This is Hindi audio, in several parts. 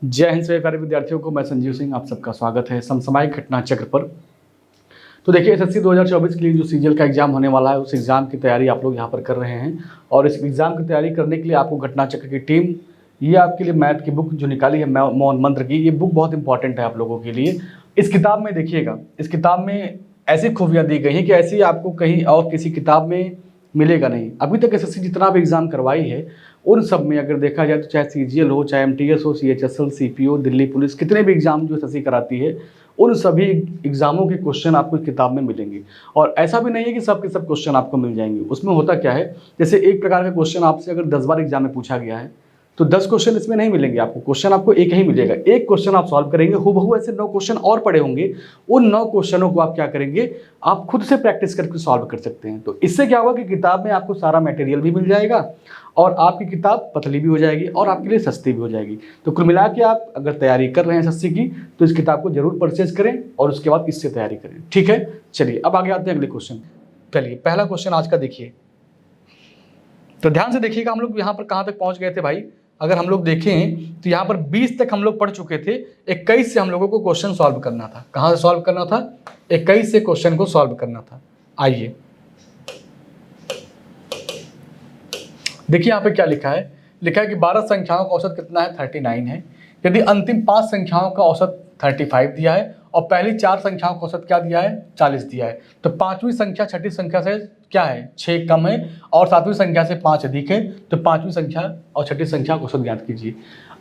जय हिंद सभी प्यारे विद्यार्थियों को, मैं संजीव सिंह आप सबका स्वागत है समसामयिक घटना चक्र पर। तो देखिए एसएससी 2024 के लिए जो सीजीएल का एग्जाम होने वाला है उस एग्ज़ाम की तैयारी आप लोग यहाँ पर कर रहे हैं। और इस एग्ज़ाम की तैयारी करने के लिए आपको घटना चक्र की टीम ये आपके लिए मैथ की बुक जो निकाली है मौन मंत्र की, ये बुक बहुत इंपॉर्टेंट है आप लोगों के लिए। इस किताब में देखिएगा, इस किताब में ऐसी खूबियाँ दी गई हैं कि ऐसी आपको कहीं और किसी किताब में मिलेगा नहीं। अभी तक एसएससी जितना भी एग्ज़ाम करवाई है उन सब में अगर देखा जाए तो चाहे सीजीएल हो, चाहे एमटीएस हो, सीएचएसएल, सीपीओ, दिल्ली पुलिस, कितने भी एग्ज़ाम जो एसएससी कराती है उन सभी एग्ज़ामों के क्वेश्चन आपको किताब में मिलेंगे। और ऐसा भी नहीं है कि सब के सब क्वेश्चन आपको मिल जाएंगे। उसमें होता क्या है, जैसे एक प्रकार का क्वेश्चन आपसे अगर 10 बार एग्जाम में पूछा गया है तो 10 क्वेश्चन इसमें नहीं मिलेंगे आपको, क्वेश्चन आपको एक ही मिलेगा। एक क्वेश्चन आप सॉल्व करेंगे, हूबहू ऐसे 9 क्वेश्चन और पड़े होंगे, उन 9 क्वेश्चनों को आप क्या करेंगे, आप खुद से प्रैक्टिस करके सॉल्व कर सकते हैं। तो इससे क्या होगा कि किताब में आपको सारा मटेरियल भी मिल जाएगा और आपकी किताब पतली भी हो जाएगी और आपके लिए सस्ती भी हो जाएगी। तो कुल मिला के आप अगर तैयारी कर रहे हैं एसएससी की तो इस किताब को जरूर परचेज करें और उसके बाद इससे तैयारी करें। ठीक है, चलिए अब आगे आते हैं अगले क्वेश्चन। चलिए पहला क्वेश्चन आज का देखिए, तो ध्यान से देखिएगा हम लोग यहाँ पर कहाँ तक पहुँच गए थे भाई। अगर हम लोग देखें तो यहाँ पर 20 तक हम लोग पढ़ चुके थे। 21 से हम लोगों को क्वेश्चन सॉल्व करना था। कहाँ से सॉल्व करना था? 21 से क्वेश्चन को सॉल्व करना था। आइए देखिए यहाँ पे क्या लिखा है। लिखा है कि 12 संख्याओं का औसत कितना है? 39 है। यदि अंतिम 5 संख्याओं का औसत 35 दिया है और पहली 4 संख्याओं का औसत क्या दिया है? 40 दिया है, तो पांचवी संख्या छठी संख्या से क्या है? 6 कम है और सातवीं संख्या से 5 अधिक है, तो पांचवी संख्या और छठी संख्या का औसत ज्ञात कीजिए।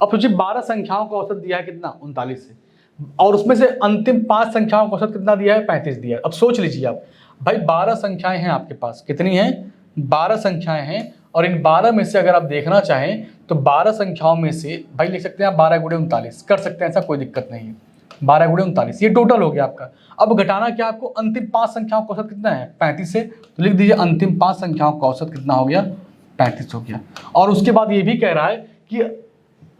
अब सोचिए 12 संख्याओं का औसत दिया है कितना? 39 है, और उसमें से अंतिम 5 संख्याओं का औसत कितना दिया है? 35 दिया है। अब सोच लीजिए आप भाई, 12 संख्याएं हैं आपके पास, कितनी हैं? 12 संख्याएं हैं, और इन 12 में से अगर आप देखना चाहें तो 12 संख्याओं में से भाई लिख सकते हैं आप 12 गुणे 39 कर सकते हैं, ऐसा कोई दिक्कत नहीं है। 12 गुणे 39 ये टोटल हो गया आपका। अब घटाना क्या आपको? अंतिम 5 संख्याओं का औसत कितना है? 35 से, तो लिख दीजिए अंतिम 5 संख्याओं का औसत कितना हो गया? 35 हो गया। और उसके बाद ये भी कह रहा है कि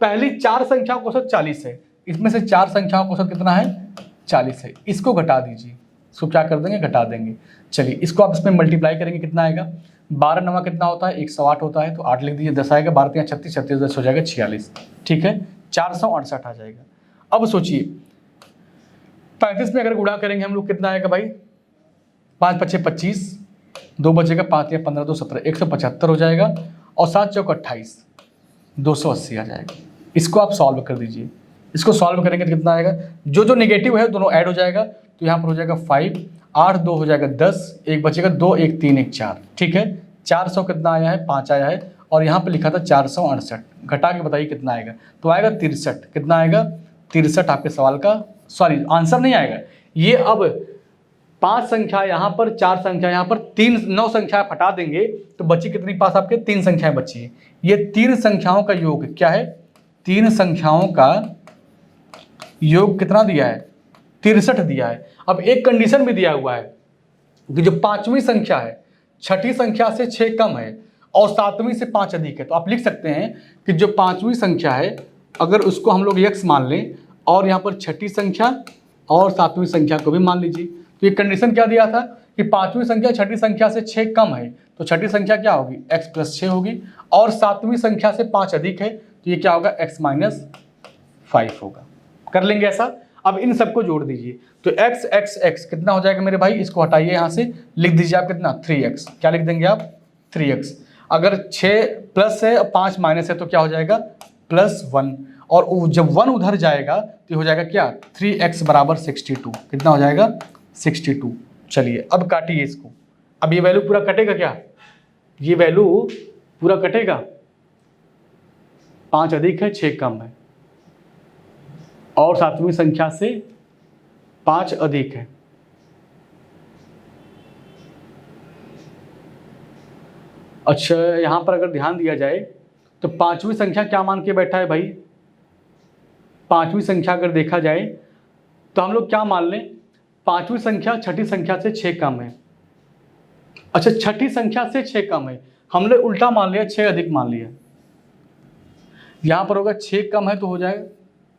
पहली 4 संख्याओं का औसत 40 है, इसमें से 4 संख्याओं का औसत कितना है? 40 है। इसको घटा दीजिए, इसको क्या कर देंगे? घटा देंगे। चलिए इसको आप इसमें मल्टीप्लाई करेंगे, कितना आएगा? 12 नवा कितना होता है? 108 होता है, तो 8 लिख दीजिए, 10 आएगा, 12 3 36, 36 10 हो जाएगा 46। ठीक है, 468 आ जाएगा। अब सोचिए 35 में अगर गुणा करेंगे हम लोग, कितना आएगा भाई? 5 5 25, 2 बचेगा, 5 या 15 2 17, 175 हो जाएगा, और 7 चौक 28, 280 आ जाएगा। इसको आप सॉल्व कर दीजिए। इसको सॉल्व करेंगे तो कितना आएगा? जो जो नेगेटिव है दोनों ऐड हो जाएगा, तो यहाँ पर हो जाएगा 5, 8 2 हो जाएगा 10, 1 बचेगा 2 1 3 1 4। ठीक है, 400 कितना आया है? 5 आया है, और यहाँ पे लिखा था 468, घटा के बताइए कितना आएगा? तो आएगा 63। कितना आएगा? 63 आपके सवाल का, सॉरी आंसर नहीं आएगा ये। अब 5 संख्या यहाँ पर, 4 संख्या यहाँ पर, 9 संख्या हटा देंगे तो बची कितनी पास आपके? 3 संख्याएं बची है। ये 3 संख्याओं का योग क्या है? 3 संख्याओं का योग कितना दिया है? 63 दिया है। अब एक कंडीशन भी दिया हुआ है कि जो 5वीं संख्या है छठी संख्या से 6 कम है और 7वीं से 5 अधिक है। तो आप लिख सकते हैं कि जो 5वीं संख्या है अगर उसको हम लोग x मान लें और यहाँ पर छठी संख्या और 7वीं संख्या को भी मान लीजिए, तो ये कंडीशन क्या दिया था कि 5वीं संख्या छठी संख्या से 6 कम है, तो छठी संख्या क्या होगी? x + 6 होगी, और 7वीं संख्या से 5 अधिक है, तो ये क्या होगा? x - 5 होगा। कर लेंगे ऐसा। अब इन सबको जोड़ दीजिए, तो x x x कितना हो जाएगा मेरे भाई? इसको हटाइए यहाँ से, लिख दीजिए आप कितना? 3x। क्या लिख देंगे आप? 3x। अगर 6 प्लस है और 5 माइनस है तो क्या हो जाएगा? +1, और जब 1 उधर जाएगा तो हो जाएगा क्या? 3x = 62। कितना हो जाएगा? 62। चलिए अब काटिए इसको। अब ये वैल्यू पूरा कटेगा क्या? ये वैल्यू पूरा कटेगा? 5 अधिक है, 6 कम है, और 7वीं संख्या से 5 अधिक है। अच्छा यहाँ पर अगर ध्यान दिया जाए तो 5वीं संख्या क्या मान के बैठा है भाई? 5वीं संख्या अगर देखा जाए तो हम लोग क्या मान लें? 5वीं संख्या छठी संख्या से 6 कम है। अच्छा छठी संख्या से 6 कम है, हमने उल्टा मान लिया, 6 अधिक मान लिया। यहाँ पर होगा 6 कम है तो हो जाएगा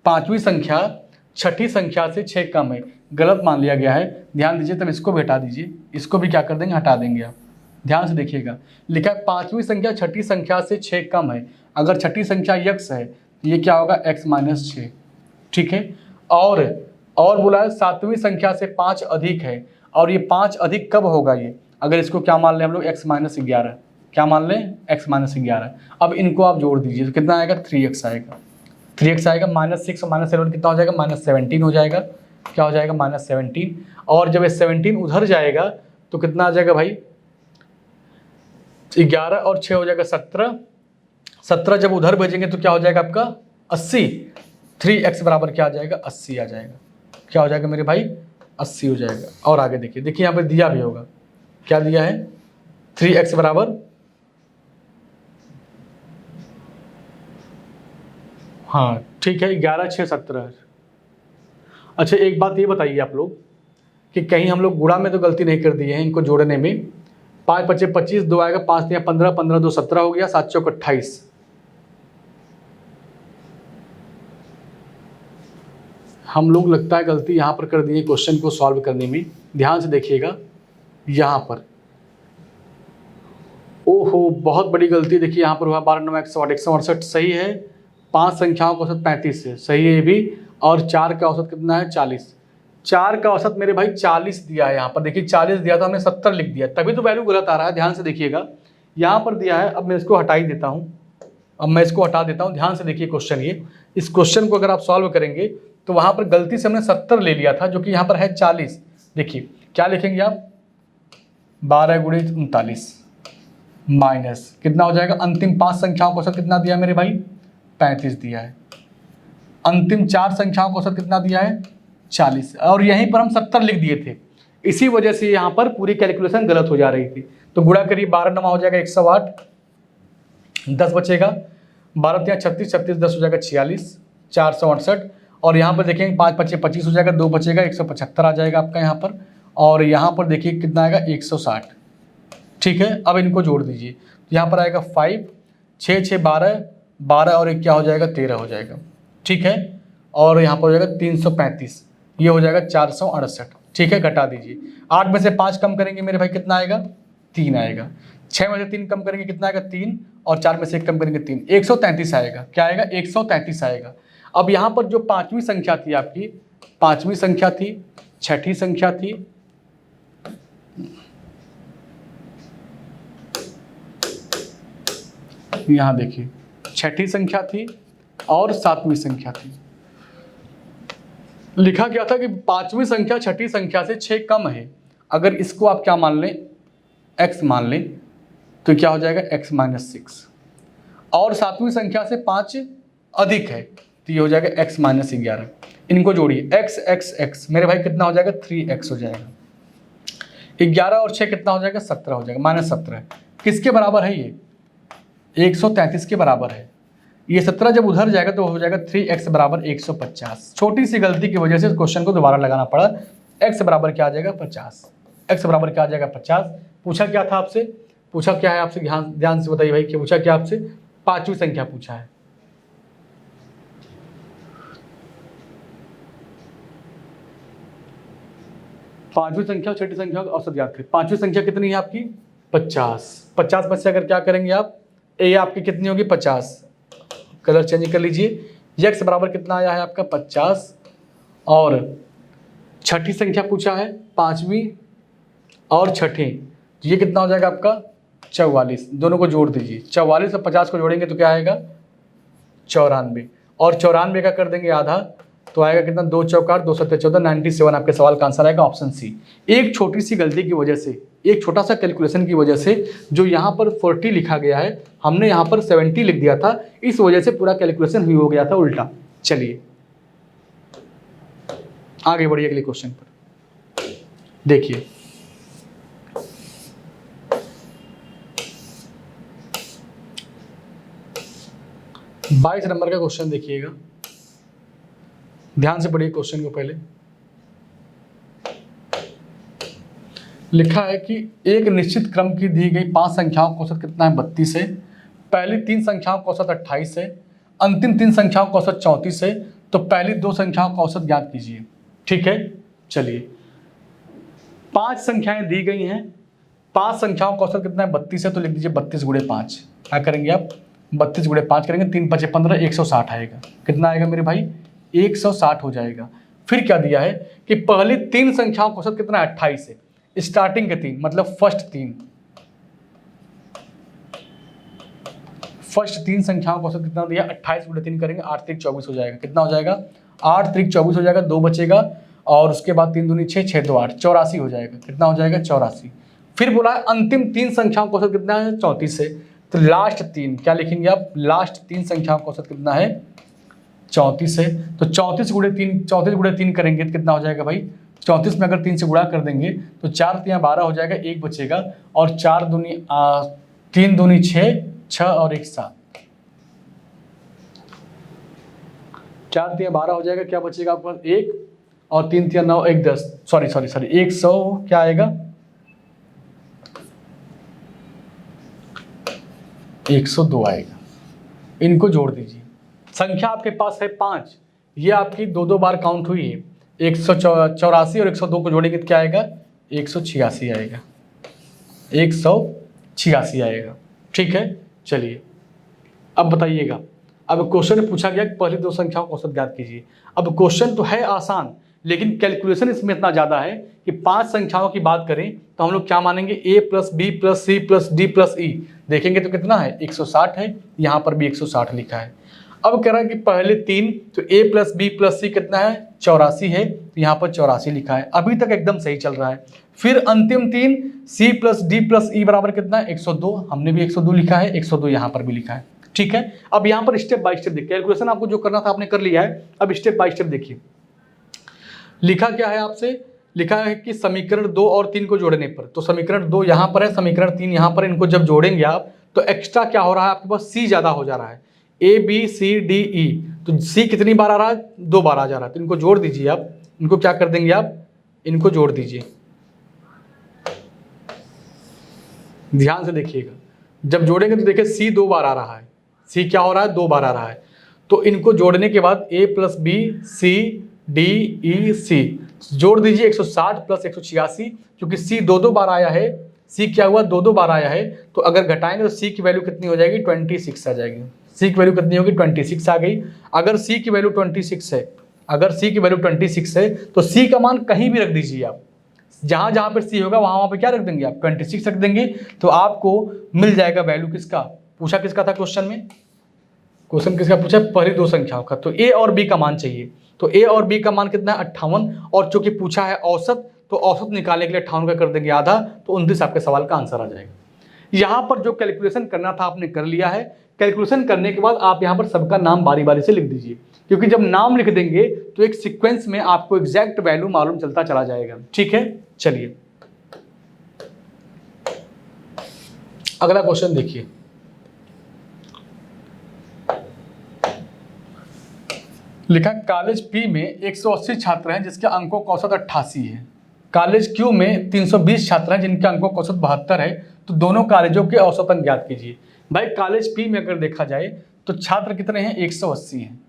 5वीं संख्या छठी संख्या से 6 कम है, गलत मान लिया गया है। ध्यान दीजिए, तब इसको भी हटा दीजिए, इसको भी क्या कर देंगे? हटा देंगे आप। ध्यान से देखिएगा, लिखा है 5वीं संख्या छठी संख्या से 6 कम है। अगर छठी संख्या x है, ये क्या होगा x-6, ठीक है। और बोला है 7वीं संख्या से 5 अधिक है, और ये 5 अधिक कब होगा ये, अगर इसको क्या मान लें हम लोग x-11, क्या मान लें x-11। अब इनको आप जोड़ दीजिए तो कितना आएगा 3x आएगा, 3x आएगा। -6 और -7 कितना हो जाएगा -17 हो जाएगा, क्या हो जाएगा -17। और जब ये 17 उधर जाएगा तो कितना आ जाएगा भाई 11 और 6 हो जाएगा 17, 17 जब उधर भेजेंगे तो क्या हो जाएगा आपका 80, 3x बराबर क्या आ जाएगा 80 आ जाएगा, क्या हो जाएगा मेरे भाई 80 हो जाएगा। और आगे देखिए यहाँ पे दिया भी होगा, क्या दिया है 3x बराबर, हाँ ठीक है 11 6 17। अच्छा एक बात ये बताइए आप लोग कि कहीं हम लोग गुणा में तो गलती नहीं कर दिए हैं इनको जोड़ने में। 5 5 25, 2 आएगा 5 3 15, 15 2 17 हो गया, 7 चौक 28। हम लोग लगता है गलती यहाँ पर कर दिए क्वेश्चन को सॉल्व करने में, ध्यान से देखिएगा यहाँ पर। ओहो बहुत बड़ी गलती देखिए यहाँ पर हुआ, 12 9 168, 168 सही है, 5 संख्याओं का औसत 35 है, सही है ये भी। और 4 का औसत कितना है 40, 4 का औसत मेरे भाई 40 दिया है यहाँ पर, देखिए 40 दिया था हमने 70 लिख दिया, तभी तो वैल्यू गलत आ रहा है। ध्यान से देखिएगा यहाँ पर दिया है, अब मैं इसको हटा ही देता हूँ, अब मैं इसको हटा देता हूँ। ध्यान से देखिए क्वेश्चन, ये इस क्वेश्चन को अगर आप सॉल्व करेंगे तो वहाँ पर गलती से हमने 70 ले लिया था, जो कि यहाँ पर है 40। देखिए क्या लिखेंगे आप 12 × 39 माइनस कितना हो जाएगा, अंतिम 5 संख्याओं का औसत कितना दिया मेरे भाई 35 दिया है, अंतिम 4 संख्याओं का औसत कितना दिया है 40, और यहीं पर हम 70 लिख दिए थे, इसी वजह से यहाँ पर पूरी कैलकुलेशन गलत हो जा रही थी। तो गुणा करिए 12 9 हो जाएगा 108, 10 बचेगा, 12 3 36, 36 10 हो जाएगा 46, 468। और यहाँ पर देखेंगे 5 5 25 हो जाएगा, 2 बचेगा 175 आ जाएगा आपका यहाँ पर। और यहाँ पर देखिए कितना आएगा 160, ठीक है। अब इनको जोड़ दीजिए तो यहाँ पर आएगा 5 6 6 12, 12 और 1 क्या हो जाएगा 13 हो जाएगा, ठीक है। और यहाँ पर हो जाएगा 335, ये हो जाएगा 468, ठीक है। घटा दीजिए, 8 में से 5 कम करेंगे मेरे भाई कितना आएगा 3 आएगा, 6 में से 3 कम करेंगे कितना आएगा 3, और 4 में से 1 कम करेंगे 3, 133 आएगा, क्या आएगा 133 आएगा। अब यहाँ पर जो 5वीं संख्या थी आपकी, 5वीं संख्या थी, 6ठी संख्या थी, यहाँ देखिए 6ठी संख्या थी और 7वीं संख्या थी। लिखा क्या था कि 5वीं संख्या 6ठी संख्या से 6 कम है, अगर इसको आप क्या मान लें x मान लें तो क्या हो जाएगा x-6, और 7वीं संख्या से 5 अधिक है तो ये हो जाएगा x-11। इनको जोड़िए x x x मेरे भाई कितना हो जाएगा 3x हो जाएगा, 11 और 6 कितना हो जाएगा 17 हो जाएगा, -17 किसके बराबर है ये 133 के बराबर है। ये 17 जब उधर जाएगा तो हो जाएगा 3x बराबर 150। छोटी सी गलती की वजह से क्वेश्चन को दोबारा लगाना पड़ा। x बराबर क्या आ जाएगा 50, x बराबर क्या आ जाएगा 50। पूछा क्या था आपसे, पूछा क्या है आपसे, ध्यान से बताइए भाई, क्या पूछा क्या आपसे, 5वीं संख्या पूछा है। पांचवी संख्या और 6ठी संख्या का औसत याद करें। 5वीं संख्या कितनी है आपकी 50, 50 में से अगर क्या करेंगे आप, ए आपकी कितनी होगी 50, कलर चेंज कर लीजिए। x बराबर कितना आया है आपका 50, और 6ठी संख्या पूछा है 5वीं और 6ठी, ये कितना हो जाएगा आपका 44, दोनों को जोड़ दीजिए, 44 और 50 को जोड़ेंगे तो क्या आएगा 94, और 94 का कर देंगे आधा तो आएगा कितना 2 चौकार 2 7 14, 97 आपके सवाल का आंसर आएगा ऑप्शन सी। एक छोटी सी गलती की वजह से, एक छोटा सा कैलकुलेशन की वजह से जो यहाँ पर 40 लिखा गया है हमने यहाँ पर 70 लिख दिया था, इस वजह से पूरा कैलकुलेशन हुई हो गया था उल्टा। चलिए आगे बढ़िए अगले क्वेश्चन पर। देखिए बाईस नंबर का क्वेश्चन देखिएगा, ध्यान से पढ़िए क्वेश्चन को। पहले लिखा है कि एक निश्चित क्रम की दी गई 5 संख्याओं का औसत कितना है 32 है, पहली 3 संख्याओं का औसत 28 है, अंतिम 3 संख्याओं का औसत 34 है, तो पहली 2 संख्याओं का औसत ज्ञात कीजिए। ठीक है, चलिए 5 संख्याएं दी गई हैं, 5 संख्याओं का औसत कितना है 32 है, तो लिख दीजिए 32 × 5। क्या करेंगे आप 32 गुणे 5 करेंगे, 3 5 15, 160 आएगा। कितना आएगा मेरे भाई? 160 हो जाएगा। फिर क्या दिया है कि पहली 3 संख्याओं का औसत कितना है? 28 है। स्टार्टिंग के 3 मतलब फर्स्ट 3 संख्याओं का औसत कितना दिया? 28 गुणे 3 करेंगे, 8 3 24 हो जाएगा। कितना हो जाएगा? 8 3 24 हो जाएगा, 2 बचेगा और उसके बाद 3 दूनी 6, 6 2 8, 84 हो जाएगा। कितना हो जाएगा? 84। फिर बोला है अंतिम 3 संख्याओं का औसत कितना है? 34 है। तो लास्ट 3 क्या लिखेंगे आप? लास्ट 3 संख्याओं का औसत कितना है? 34 है। तो 34 गुणे 3 करेंगे तो कितना हो जाएगा भाई? 34 में अगर 3 से गुणा कर देंगे तो 4 3 12 हो जाएगा, 1 बचेगा और 3 दूनी 6, 6 और 1 7, 4 3 12 हो जाएगा। क्या बचेगा आपके पास? 1 और 3 3 9 1 10, सॉरी 100 क्या आएगा? 102 आएगा। इनको जोड़ दीजिए। संख्या आपके पास है 5, ये आपकी 2 बार काउंट हुई है। 184 और 102 को जोड़ेंगे तो क्या आएगा? 186 आएगा। 186 आएगा। ठीक है, चलिए अब बताइएगा। अब क्वेश्चन में पूछा गया कि पहली 2 संख्याओं का औसत ज्ञात कीजिए। अब क्वेश्चन तो है आसान, लेकिन कैलकुलेशन इसमें इतना ज़्यादा है कि 5 संख्याओं की बात करें तो हम लोग क्या मानेंगे? a plus B plus C plus D plus E. देखेंगे तो कितना है? 160 है। यहाँ पर भी 160 लिखा है। अब कह रहा है कि पहले 3 तो a प्लस बी प्लस सी कितना है? 84 है। तो यहाँ पर 84 लिखा है। अभी तक एकदम सही चल रहा है। फिर अंतिम 3 c प्लस डी प्लस ई बराबर कितना है? 102। हमने भी 102 लिखा है, 102 यहाँ पर भी लिखा है। ठीक है, अब यहाँ पर स्टेप बाय स्टेप देखिए। कैलकुलेशन आपको जो करना था आपने कर लिया है। अब स्टेप बाय स्टेप देखिए। लिखा क्या है आपसे? लिखा है कि समीकरण 2 और 3 को जोड़ने पर, तो समीकरण 2 यहाँ पर है, समीकरण 3 यहाँ पर। इनको जब जोड़ेंगे आप तो एक्स्ट्रा क्या हो रहा है? आपके पास c ज़्यादा हो जा रहा है। a b c d e, तो c कितनी बार आ रहा है? 2 बार आ जा रहा है। तो इनको जोड़ दीजिए आप। इनको क्या कर देंगे आप? इनको जोड़ दीजिए। ध्यान से देखिएगा। जब जोड़ेंगे तो देखिए c 2 बार आ रहा है। c क्या हो रहा है? 2 बार आ रहा है। तो इनको जोड़ने के बाद a plus B C D E C जोड़ दीजिए। 160 प्लस 186, क्योंकि c 2 बार आया है। c क्या हुआ? 2 बार आया है। तो अगर घटाएंगे तो c की वैल्यू कितनी हो जाएगी? 26 आ जाएगी। c की वैल्यू कितनी होगी? 26 आ गई। अगर c की वैल्यू 26 है, तो c का मान कहीं भी रख दीजिए आप। जहाँ जहाँ पर c होगा वहाँ पे क्या रख देंगे आप? 26 रख देंगे। तो आपको मिल जाएगा वैल्यू किसका? पूछा किसका था क्वेश्चन में? क्वेश्चन किसका पूछा? पहली 2 संख्याओं का। तो a और b का मान चाहिए। तो a और b का मान कितना है? 58। और चूंकि पूछा है औसत, तो औसत निकालने के लिए 58 का कर देंगे आधा, तो 29 आपके सवाल का आंसर आ जाएगा। यहाँ पर जो कैलकुलेशन करना था आपने कर लिया है। कैलकुलेशन करने के बाद आप यहाँ पर सबका नाम बारी बारी से लिख दीजिए, क्योंकि जब नाम लिख देंगे तो एक सीक्वेंस में आपको एग्जैक्ट वैल्यू मालूम चलता चला जाएगा। ठीक है, चलिए अगला क्वेश्चन देखिए। लिखा कॉलेज पी में 180 छात्र हैं जिसके अंकों का औसत 88 है। कॉलेज क्यू में 320 छात्र हैं जिनके अंकों का औसत 72 है। तो दोनों कॉलेजों के औसत अंक ज्ञात कीजिए। भाई कॉलेज पी में अगर देखा जाए तो छात्र कितने हैं? 180 हैं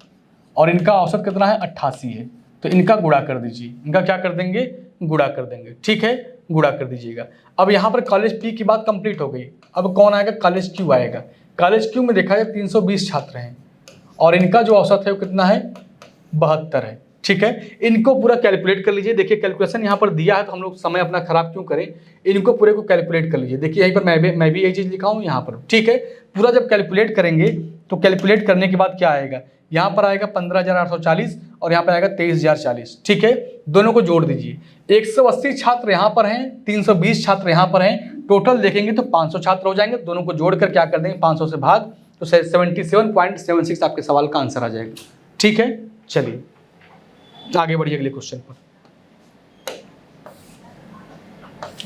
और इनका औसत कितना है? 88 है। तो इनका गुणा कर दीजिए। इनका क्या कर देंगे? गुणा कर देंगे। ठीक है, गुणा कर दीजिएगा। अब यहाँ पर कॉलेज पी की बात कंप्लीट हो गई। अब कौन आएगा? कॉलेज क्यू आएगा। कॉलेज क्यू में देखा जाए 320 छात्र हैं और इनका जो औसत है वो कितना है? 72 है। ठीक है, इनको पूरा कैलकुलेट कर लीजिए। देखिए कैलकुलेशन यहाँ पर दिया है तो हम लोग समय अपना खराब क्यों करें? इनको पूरे को कैलकुलेट कर लीजिए। देखिए यहीं पर मैं भी यही चीज़ लिखा हूँ यहाँ पर। ठीक है, पूरा जब कैलकुलेट करेंगे तो कैलकुलेट करने के बाद क्या आएगा? यहाँ पर आएगा 15,840 और यहाँ पर आएगा 23,040। ठीक है, दोनों को जोड़ दीजिए। 180 छात्र यहाँ पर हैं, 320 छात्र यहाँ पर हैं। टोटल देखेंगे तो 500 छात्र हो जाएंगे। दोनों को जोड़कर क्या कर देंगे? 500 से भाग, तो 77.76 आपके सवाल का आंसर आ जाएगा। ठीक है, चलिए आगे बढ़िए अगले क्वेश्चन पर।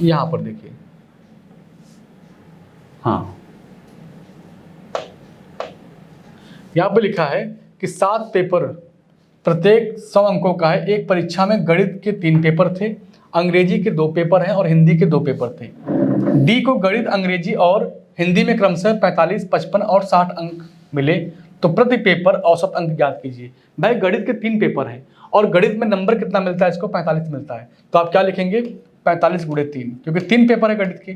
यहां पर देखिए, हाँ यहां पर लिखा है कि 7 पेपर प्रत्येक 100 अंकों का है। एक परीक्षा में गणित के 3 पेपर थे, अंग्रेजी के 2 पेपर हैं और हिंदी के 2 पेपर थे। डी को गणित, अंग्रेजी और हिंदी में क्रमशः 45, 55 और 60 अंक मिले, तो प्रति पेपर औसत अंक ज्ञात कीजिए। भाई गणित के 3 पेपर हैं और गणित में नंबर कितना मिलता है? इसको 45 मिलता है। तो आप क्या लिखेंगे? 45 गुणे 3, क्योंकि 3 पेपर है गणित के।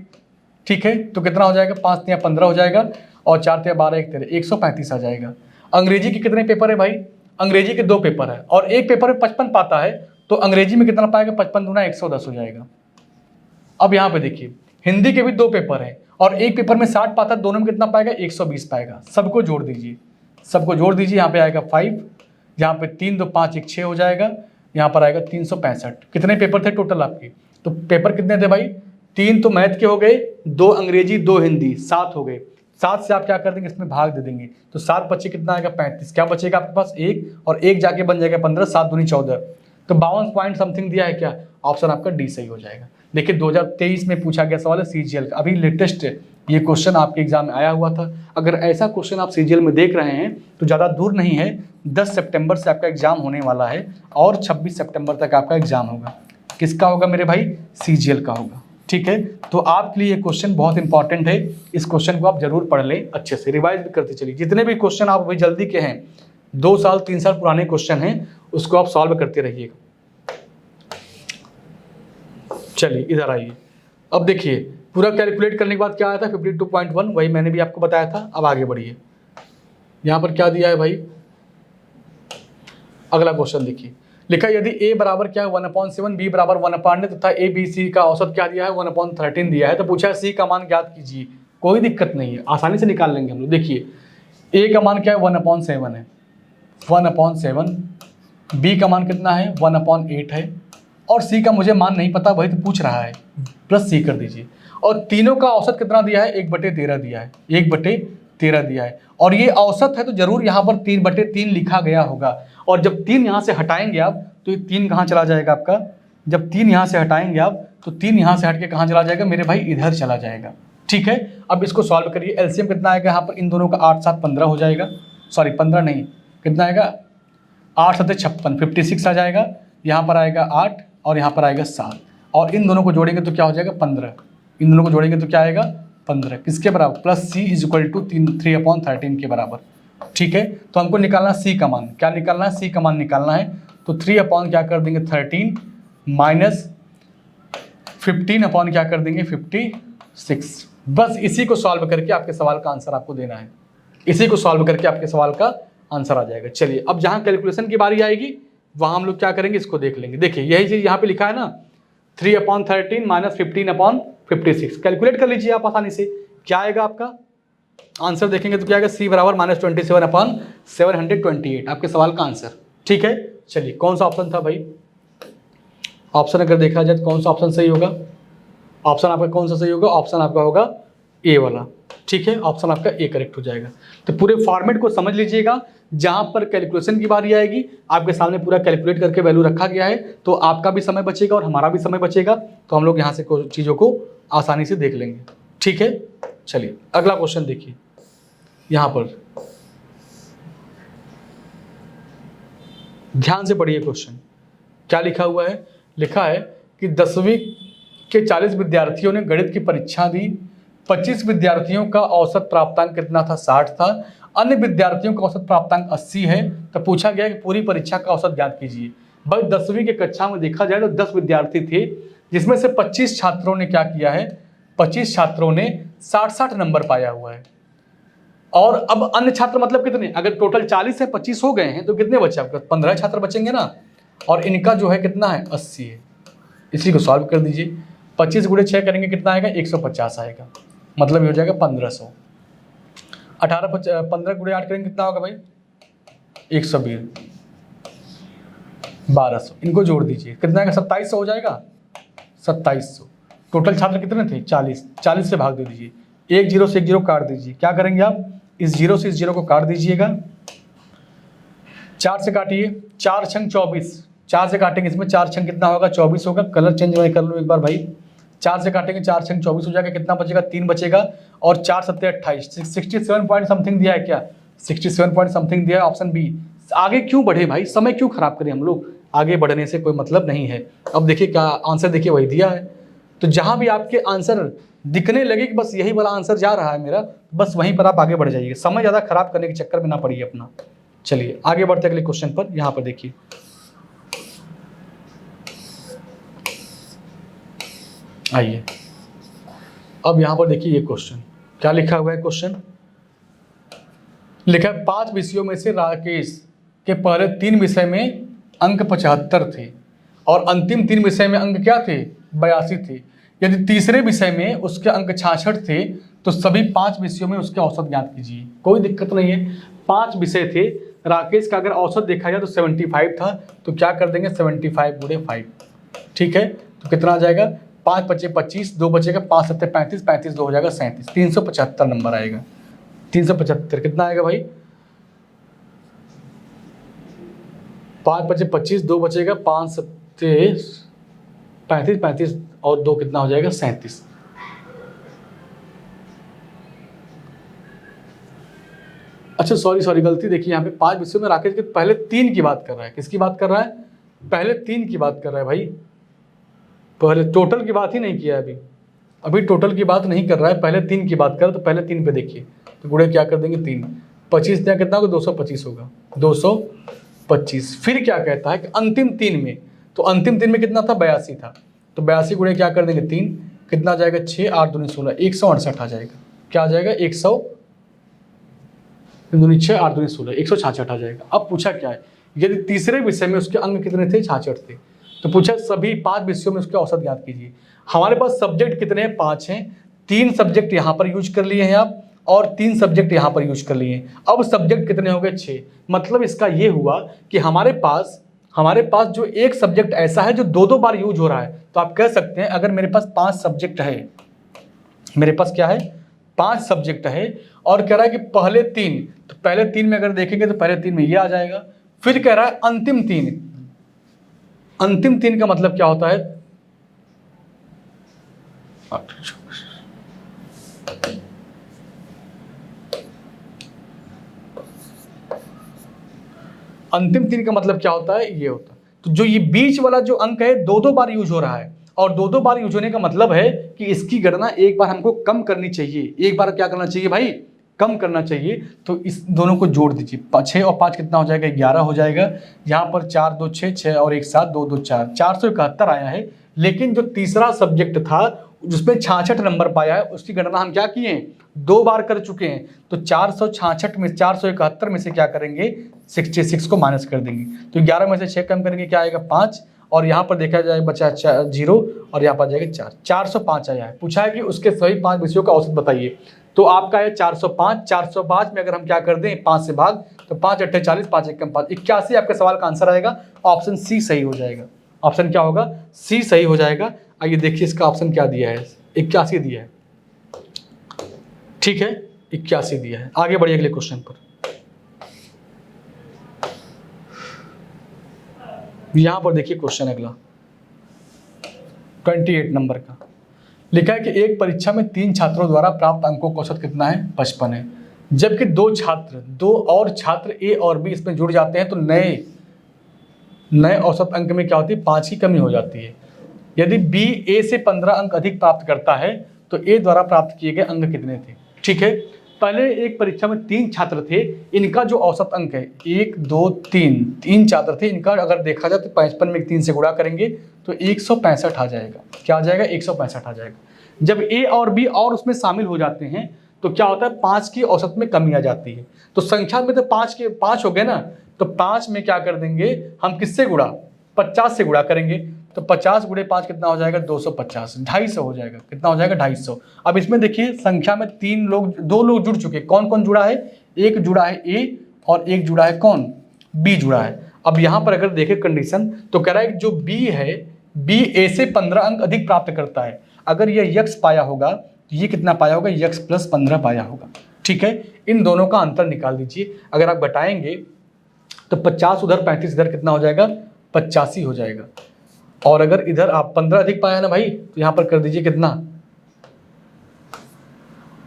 ठीक है, तो कितना हो जाएगा? 5 या 15 हो जाएगा। और 4 × 12 1 13 135 आ जाएगा। अंग्रेजी के कितने पेपर है भाई? अंग्रेजी के 2 पेपर है और एक पेपर में 55 पाता है, तो अंग्रेजी में कितना पाएगा? 55 दूना 110 हो जाएगा। अब यहाँ पे देखिए हिंदी के भी 2 पेपर हैं और एक पेपर में 60 पाता है, दोनों में कितना पाएगा? 120 पाएगा। सबको जोड़ दीजिए, सबको जोड़ दीजिए। यहाँ पे आएगा 5, यहाँ पे 3 2 5 1 6 हो जाएगा, यहाँ पर आएगा 365। कितने पेपर थे टोटल आपके? तो पेपर कितने थे भाई? 3 तो मैथ के हो गए, 2 अंग्रेजी 2 हिंदी, 7 हो गए। 7 से आप क्या कर देंगे? इसमें भाग दे देंगे, तो 7 बच्चे कितना आएगा? 35। क्या बचेगा आपके पास? 1 और 1 जाके बन जाएगा 15, 7 दूनी 14, तो 52 पॉइंट समथिंग दिया है। क्या ऑप्शन आपका डी सही हो जाएगा। देखिए 2023 में पूछा गया सवाल है सीजीएल का, अभी लेटेस्ट ये क्वेश्चन आपके एग्जाम में आया हुआ था। अगर ऐसा क्वेश्चन आप सीजीएल में देख रहे हैं तो ज़्यादा दूर नहीं है, 10 सितंबर से आपका एग्जाम होने वाला है और 26 सितंबर तक आपका एग्जाम होगा। किसका होगा मेरे भाई? सीजीएल का होगा। ठीक है, तो आपके लिए ये क्वेश्चन बहुत इंपॉर्टेंट है, इस क्वेश्चन को आप जरूर पढ़ लें, अच्छे से रिवाइज भी करते चलिए। जितने भी क्वेश्चन आप अभी जल्दी के हैं, 2 साल 3 साल पुराने क्वेश्चन हैं, उसको आप सॉल्व करते रहिएगा। चलिए इधर आइए। अब देखिए पूरा कैलकुलेट करने के बाद क्या आया था? 52.1, वही मैंने भी आपको बताया था। अब आगे बढ़िए, यहाँ पर क्या दिया है भाई? अगला क्वेश्चन देखिए, लिखा यदि a बराबर क्या है 1/7, b बराबर 1/9 तथा a b c का औसत क्या दिया है? 1/13 दिया है। तो पूछा है c का मान ज्ञात कीजिए। कोई दिक्कत नहीं है, आसानी से निकाल लेंगे हम लोग। देखिए a का मान क्या है? 1/7 है, 1/7। b का मान कितना है? 1/8 है और c का मुझे मान नहीं पता, वही तो पूछ रहा है, प्लस c कर दीजिए। और तीनों का औसत कितना दिया है? 1/13 दिया है, 1/13 दिया है। और ये औसत है तो जरूर यहाँ पर 3/3 लिखा गया होगा। और जब 3 यहाँ से हटाएंगे आप तो ये 3 कहाँ चला जाएगा आपका? जब 3 यहाँ से हटाएंगे आप तो 3 यहाँ से हट के कहाँ चला जाएगा मेरे भाई? इधर चला जाएगा। ठीक है, अब इसको सॉल्व करिए। एलसीएम कितना आएगा यहाँ पर? इन दोनों का 8 7 15 हो जाएगा, सॉरी 15 नहीं, कितना आएगा? 8 7 56, 56 आ जाएगा। यहाँ पर आएगा 8 और यहाँ पर आएगा 7 और इन दोनों को जोड़ेंगे तो क्या हो जाएगा? 15। इन दोनों को जोड़ेंगे तो क्या आएगा? 15। किसके बराबर? Plus c is equal to 3/13 के बराबर। ठीक है, तो हमको निकालना c का मान। क्या निकालना है? c का मान निकालना है। तो 3 क्या कर देंगे? 13 माइनस 15 क्या कर देंगे? 56। बस इसी को सॉल्व करके आपके सवाल का आंसर आपको देना है, इसी को सॉल्व करके आपके सवाल का आंसर आ जाएगा। चलिए अब जहाँ कैलकुलेशन की बारी आएगी वहाँ हम लोग क्या करेंगे? इसको देख लेंगे। देखिए यही चीज़ यहाँ पे लिखा है ना, 3/13 माइनस 15/56। कैलकुलेट कर लीजिए आप आसानी से, क्या आएगा आपका आंसर? देखेंगे तो क्या आएगा? c बराबर -27/728 आपके सवाल का आंसर। ठीक है, चलिए कौन सा ऑप्शन था भाई? ऑप्शन अगर देखा जाए तो कौन सा ऑप्शन सही होगा? ऑप्शन आपका कौन सा सही होगा? ऑप्शन आपका होगा ए वाला। ठीक है, ऑप्शन आपका ए करेक्ट हो जाएगा। तो पूरे फॉर्मेट को समझ लीजिएगा, जहां पर कैलकुलेशन की बारी आएगी आपके सामने पूरा कैलकुलेट करके वैल्यू रखा गया है, तो आपका भी समय बचेगा और हमारा भी समय बचेगा। तो हम लोग यहाँ से चीज़ों को आसानी से देख लेंगे। ठीक है, चलिए अगला क्वेश्चन देखिए। यहाँ पर ध्यान से पढ़िए क्वेश्चन, क्या लिखा हुआ है? लिखा है कि 10वीं के 40 विद्यार्थियों ने गणित की परीक्षा दी। 25 विद्यार्थियों का औसत प्राप्तांक कितना था? 60 था। अन्य विद्यार्थियों का औसत प्राप्तांक 80 है। तो पूछा गया कि पूरी परीक्षा का औसत ज्ञात कीजिए। भाई 10वीं के कक्षा में देखा जाए तो 10 विद्यार्थी थे, जिसमें से 25 छात्रों ने क्या किया है? 25 छात्रों ने 60 नंबर पाया हुआ है। और अब अन्य छात्र मतलब कितने? अगर टोटल 40 से 25 हो गए हैं तो कितने बचे आपके? 15 छात्र बचेंगे ना। और इनका जो है कितना है? 80 है। इसी को सॉल्व कर दीजिए। 25 × 6 करेंगे कितना आएगा? 150 आएगा, मतलब ये हो जाएगा 1500। 15 × 8 करेंगे कितना होगा भाई? 120। 1200, इनको जोड़ दीजिए कितना आएगा? 2700 हो जाएगा। 2700। टोटल छात्र कितने थे? 40। 40 से भाग दे दीजिए, 1 0 से 1 0 काट दीजिए। क्या करेंगे आप? इस 0 से इस 0 को काट दीजिएगा। 4 से काटिए, 4 छंग 24। 4 से काटेंगे, इसमें 4 छंग कितना होगा? 24 होगा। कलर चेंज मैं कर लूँ एक बार भाई। 4 से काटेंगे, 4 छंग 24 हो जाएगा। कितना बचेगा? 3 बचेगा। और 4 7 28, 67 पॉइंट समथिंग दिया है। क्या 67 पॉइंट समथिंग दिया है? Option B. आगे क्यों बढ़े भाई, समय क्यों खराब करें हम लोग? आगे बढ़ने से कोई मतलब नहीं है। अब देखिए क्या आंसर, देखिए वही दिया है। तो जहां भी आपके आंसर दिखने लगे कि बस यही वाला आंसर जा रहा है मेरा, बस वहीं पर आप आगे बढ़ जाइए, समय ज़्यादा खराब करने के चक्कर में ना पड़िए अपना। चलिए आगे बढ़ते अगले क्वेश्चन पर। यहाँ पर देखिए, आइए अब यहाँ पर देखिए ये क्वेश्चन क्या लिखा हुआ है। क्वेश्चन लिखा है 5 विषयों में से राकेश के पहले 3 विषय में अंक 75 थे और अंतिम 3 विषय में अंक क्या थे, 82 थे। यदि तीसरे विषय में उसके अंक 66 थे तो सभी 5 विषयों में उसके औसत ज्ञात कीजिए। कोई दिक्कत नहीं है, 5 विषय थे, राकेश का अगर औसत देखा जाए तो 75 था, तो क्या कर देंगे 75 गुणे 5, ठीक है। तो कितना आ जाएगा, 5 बचे 25, 2 बचेगा, 5 7 35, 35 2 हो जाएगा 37, 375 नंबर आएगा। 375 कितना आएगा भाई, 5 बचे 25, 2 बचेगा, 5 7 35, 35 और 2 कितना हो जाएगा 37। अच्छा सॉरी गलती देखिए, यहाँ पे 5 विषयों में राकेश के पहले 3 की बात कर रहा है। किसकी बात कर रहा है, पहले 3 की बात कर रहा है भाई, पहले टोटल की बात ही नहीं किया है अभी टोटल की बात नहीं कर रहा है, पहले 3 की बात कर रहा है। तो पहले 3 पे देखिए, तो गुणे क्या कर देंगे 3, 25 दिया कितना होगा 225 होगा, 225। फिर क्या कहता है कि अंतिम 3 में, तो अंतिम 3 में कितना था 82 था, तो 82 गुणे क्या कर देंगे 3, कितना आ जाएगा 6 8 दूनी 16, 168 आ जाएगा। क्या आ जाएगा 100 दूनी 6 8 दूनी 16, 166 आ जाएगा। अब पूछा क्या है, यदि तीसरे विषय में उसके अंक कितने थे 66 थे, तो पूछा सभी 5 विषयों में उसके औसत ज्ञात कीजिए। हमारे पास सब्जेक्ट कितने हैं, 5 हैं, 3 सब्जेक्ट यहाँ पर यूज कर लिए हैं आप और 3 सब्जेक्ट यहाँ पर यूज कर लिए हैं। अब सब्जेक्ट कितने हो गए 6, मतलब इसका ये हुआ कि हमारे पास जो एक सब्जेक्ट ऐसा है जो 2 बार यूज हो रहा है। तो आप कह सकते हैं अगर मेरे पास 5 सब्जेक्ट है, मेरे पास क्या है 5 सब्जेक्ट है और कह रहा है कि पहले 3, तो पहले 3 में अगर देखेंगे तो पहले 3 में ये आ जाएगा। फिर कह रहा है अंतिम 3, अंतिम 3 का मतलब क्या होता है, अंतिम 3 का मतलब क्या होता है, ये होता है। तो जो ये बीच वाला जो अंक है 2 बार यूज हो रहा है, और 2 बार यूज होने का मतलब है कि इसकी गणना एक बार हमको कम करनी चाहिए, एक बार क्या करना चाहिए भाई, कम करना चाहिए। तो इस दोनों को जोड़ दीजिए, 6 और 5 कितना हो जाएगा 11 हो जाएगा। यहाँ पर 4 2 6, 6 और 1 7, 2 2 4, 471 आया है। लेकिन जो तीसरा सब्जेक्ट था जिसमें 66 नंबर पाया है, उसकी गणना हम क्या किए हैं 2 बार कर चुके हैं। तो 466 में 471 में से क्या करेंगे 66 को माइनस कर देंगे, तो 11 में से 6 कम करेंगे क्या आएगा 5, और यहाँ पर देखा जाए बचा 0 और यहाँ पर जाएगा 4, 405 आया है। पूछा है कि उसके सभी 5 विषयों का औसत बताइए, तो आपका है 405, 405 में अगर हम क्या कर दें 5 से भाग, तो 5 8 40, 5 1 5, 81 आपके सवाल का आंसर आएगा। ऑप्शन सी सही हो जाएगा, ऑप्शन क्या होगा सी सही हो जाएगा। आइए देखिए इसका ऑप्शन क्या दिया है, 81 दिया है, ठीक है 81 दिया है। आगे बढ़िए अगले क्वेश्चन पर, यहां पर देखिए क्वेश्चन अगला 28 नंबर का लिखा है कि एक परीक्षा में 3 छात्रों द्वारा प्राप्त अंकों का औसत कितना है 55 है, जबकि 2 और छात्र ए और बी इसमें जुड़ जाते हैं तो नए औसत अंक में क्या होती है 5 की कमी हो जाती है। यदि बी ए से 15 अंक अधिक प्राप्त करता है तो ए द्वारा प्राप्त किए गए अंक कितने थे, ठीक है। पहले एक परीक्षा में 3 छात्र थे, इनका जो औसत अंक है 1 2 3 छात्र थे, इनका अगर देखा जाए तो 55 में 3 से गुणा करेंगे तो 165 आ जाएगा। क्या आ जाएगा 165 आ जाएगा। जब ए और बी और उसमें शामिल हो जाते हैं तो क्या होता है 5 की औसत में कमी आ जाती है। तो संख्या में तो 5 हो गए ना, तो 5 में क्या कर देंगे हम, किससे गुणा 50 से गुणा करेंगे, तो 50 गुणे 5 कितना हो जाएगा 250, 250 हो जाएगा। कितना हो जाएगा 250। अब इसमें देखिए संख्या में 2 लोग जुड़ चुके, कौन कौन जुड़ा है, एक जुड़ा है ए और एक जुड़ा है कौन बी जुड़ा है। अब यहाँ पर अगर देखें कंडीशन तो कह रहा है कि जो बी है, बी ए से 15 अंक अधिक प्राप्त करता है। अगर ये यक्स पाया होगा तो ये कितना पाया होगा यक्स प्लस 15 पाया होगा, ठीक है। इन दोनों का अंतर निकाल दीजिए, अगर आप घटाएंगे तो 50 उधर 35 इधर कितना हो जाएगा 85 हो जाएगा। और अगर इधर आप 15 अधिक पाया ना भाई, तो यहाँ पर कर दीजिए कितना,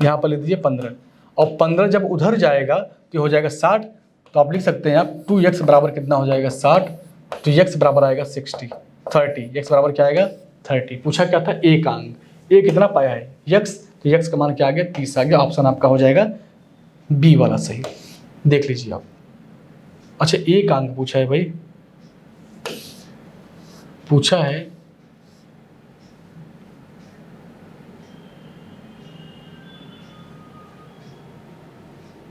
यहाँ पर लिख दीजिए 15, और 15 जब उधर जाएगा तो हो जाएगा 60। तो आप लिख सकते हैं आप 2x बराबर कितना हो जाएगा 60, तो x बराबर आएगा 60, 30, x बराबर क्या आएगा 30। पूछा क्या था ए का अंक, ए कितना पाया है x, तो x का मान क्या आ गया 30 आ गया। ऑप्शन आपका हो जाएगा बी वाला सही, देख लीजिए आप। अच्छा ए का अंक पूछा है भाई, पूछा है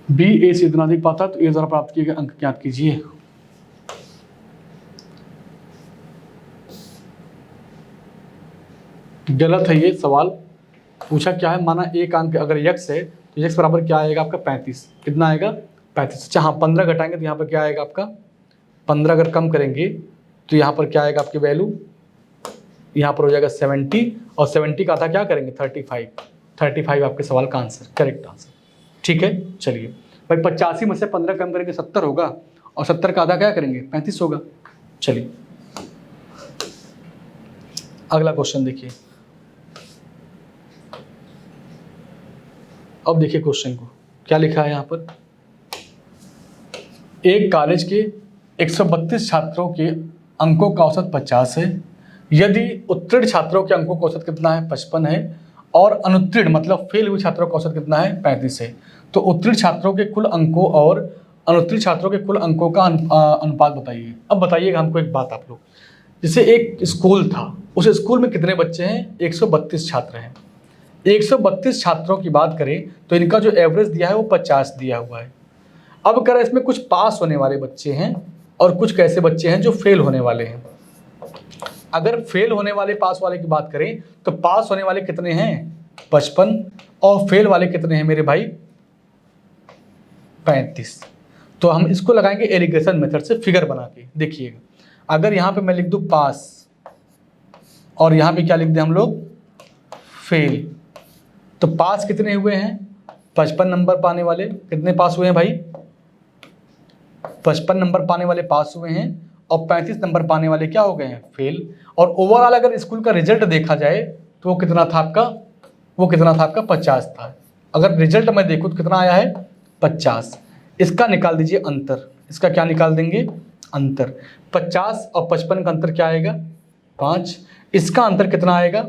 बी ए से इतना अधिक पाता है तो ए द्वारा प्राप्त किए गए अंक ज्ञात कीजिए। गलत है ये सवाल। पूछा क्या है, माना एक अंक अगर x है तो x बराबर क्या आएगा आपका 35। कितना आएगा 35। अच्छा हाँ 15 घटाएंगे तो यहाँ पर क्या आएगा आपका 15 अगर कम करेंगे तो यहाँ पर क्या आएगा आपकी वैल्यू, यहाँ पर हो जाएगा 70 और 70 का आधा क्या करेंगे 35 आपके सवाल का आंसर, करेक्ट आंसर। ठीक है चलिए भाई 85 में से 15 कम करेंगे 70 होगा और 70 का आधा क्या करेंगे 35 होगा। चलिए अगला क्वेश्चन देखिए। अब देखिए क्वेश्चन को क्या लिखा है यहाँ पर। एक कॉलेज के 132 छात्रों के अंकों का औसत 50 है। यदि उत्तीर्ण छात्रों के अंकों का औसत कितना है 55 है और अनुत्तीर्ण मतलब फेल हुए छात्रों का औसत कितना है 35 है, तो उत्तीर्ण छात्रों के कुल अंकों और अनुत्तीर्ण छात्रों के कुल अंकों का अनुपात बताइए। अब बताइएगा हमको एक बात आप लोग, जैसे एक स्कूल था, उस स्कूल में कितने बच्चे हैं 132 छात्र हैं। 132 छात्रों की बात करें तो इनका जो एवरेज दिया है वो 50 दिया हुआ है। अब करें इसमें कुछ पास होने वाले बच्चे हैं और कुछ कैसे बच्चे हैं जो फेल होने वाले हैं। अगर फेल होने वाले पास वाले की बात करें तो पास होने वाले कितने हैं 55 और फेल वाले कितने हैं मेरे भाई 35। तो हम इसको लगाएंगे एलिगेशन मेथड से फिगर बना के। देखिएगा अगर यहाँ पे मैं लिख दूँ पास और यहाँ पे क्या लिख दें हम लोग फेल, तो पास कितने हुए हैं 55 नंबर पाने वाले कितने पास हुए हैं भाई 55 नंबर पाने वाले पास हुए हैं और 35 नंबर पाने वाले क्या हो गए हैं फेल। और ओवरऑल अगर स्कूल का रिजल्ट देखा जाए तो वो कितना था आपका 50 था। अगर रिजल्ट मैं देखूँ तो कितना आया है 50। इसका निकाल दीजिए अंतर, इसका क्या निकाल देंगे अंतर। 50 और 55 का अंतर क्या आएगा 5, इसका अंतर कितना आएगा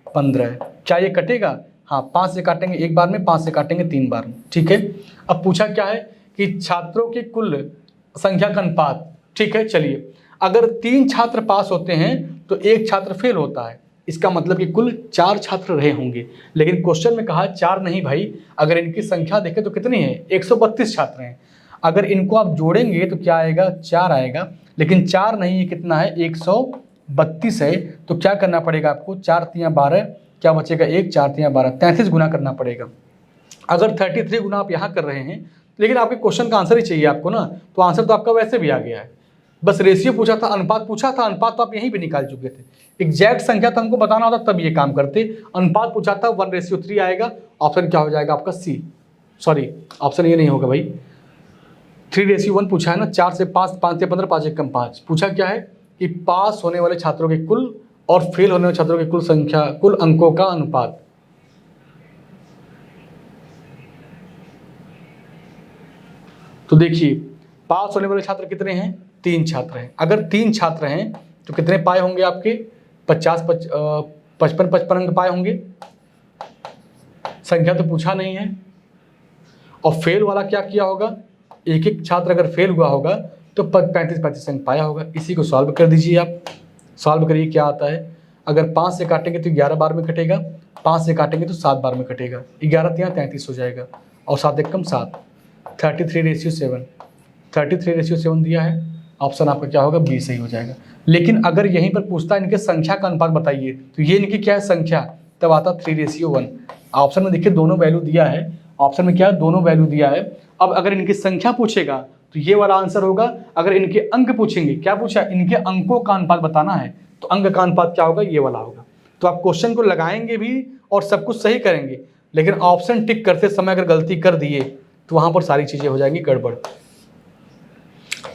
15। क्या ये कटेगा, हाँ 5 से काटेंगे एक बार में, 5 से काटेंगे 3 बार में। ठीक है अब पूछा क्या है कि छात्रों की कुल संख्या का अनुपात। ठीक है चलिए अगर 3 छात्र पास होते हैं तो 1 छात्र फेल होता है, इसका मतलब कि कुल 4 छात्र रहे होंगे। लेकिन क्वेश्चन में कहा 4 नहीं भाई, अगर इनकी संख्या देखें तो कितनी है 132 छात्र हैं। अगर इनको आप जोड़ेंगे तो क्या आएगा 4 आएगा, लेकिन 4 नहीं है कितना है 132 है। तो क्या करना पड़ेगा आपको 4 3 12, क्या बचेगा 1 4 3 12 33 गुना करना पड़ेगा। अगर 33 गुना आप यहाँ कर रहे हैं लेकिन आपके क्वेश्चन का आंसर ही चाहिए आपको ना, तो आंसर तो आपका वैसे भी आ गया है। बस रेशियो पूछा था, अनुपात पूछा था, अनुपात तो आप यहीं भी निकाल चुके थे। एग्जैक्ट संख्या तो हमको बताना होता तब ये काम करते। अनुपात पूछा था 1:3 आएगा, ऑप्शन क्या हो जाएगा आपका सी, सॉरी ऑप्शन ये नहीं होगा भाई 3:1 पूछा है ना, 4 से 5, 5 से 15, 5 1 5। पूछा क्या है कि पास होने वाले छात्रों के कुल और फेल होने वाले छात्रों की कुल संख्या, कुल अंकों का अनुपात। तो देखिए पास होने वाले छात्र कितने हैं 3 छात्र हैं। अगर 3 छात्र हैं तो कितने पाए होंगे आपके 55 अंक पाए होंगे, संख्या तो पूछा नहीं है। और फेल वाला क्या किया होगा, एक एक छात्र अगर फेल हुआ होगा तो 35 अंक पाया होगा। इसी को सॉल्व कर दीजिए आप, सॉल्व करिए क्या आता है। अगर 5 से काटेंगे तो 11 बार में कटेगा, 5 से काटेंगे तो 7 बार में कटेगा, 11 3 33 हो जाएगा और 7 1 7, 33:7, 33:7 दिया है। ऑप्शन आपका क्या होगा बी सही हो जाएगा। लेकिन अगर यहीं पर पूछता है इनके संख्या का अनुपात बताइए, तो ये इनकी क्या है संख्या, तब आता 3:1। ऑप्शन में देखिए दोनों वैल्यू दिया है, ऑप्शन में क्या है दोनों वैल्यू दिया है। अब अगर इनकी संख्या पूछेगा तो ये वाला आंसर होगा। अगर इनके अंक पूछेंगे, क्या पूछा इनके अंकों का अनुपात बताना है, तो अंक का अनुपात क्या होगा ये वाला होगा। तो आप क्वेश्चन को लगाएंगे भी और सब कुछ सही करेंगे, लेकिन ऑप्शन टिक करते समय अगर गलती कर दिए तो वहां पर सारी चीजें हो जाएंगी गड़बड़।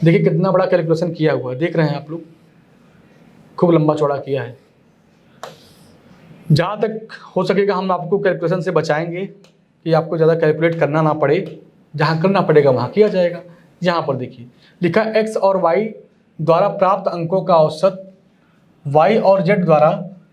देखिए कितना बड़ा कैलकुलेशन किया हुआ है, देख रहे हैं आप लोग, खूब लंबा चौड़ा किया है। जहाँ तक हो सकेगा हम आपको कैलकुलेशन से बचाएंगे कि आपको ज़्यादा कैलकुलेट करना ना पड़े, जहाँ करना पड़ेगा वहाँ किया जाएगा। यहाँ पर देखिए लिखा x और y द्वारा प्राप्त अंकों का औसत y और z द्वारा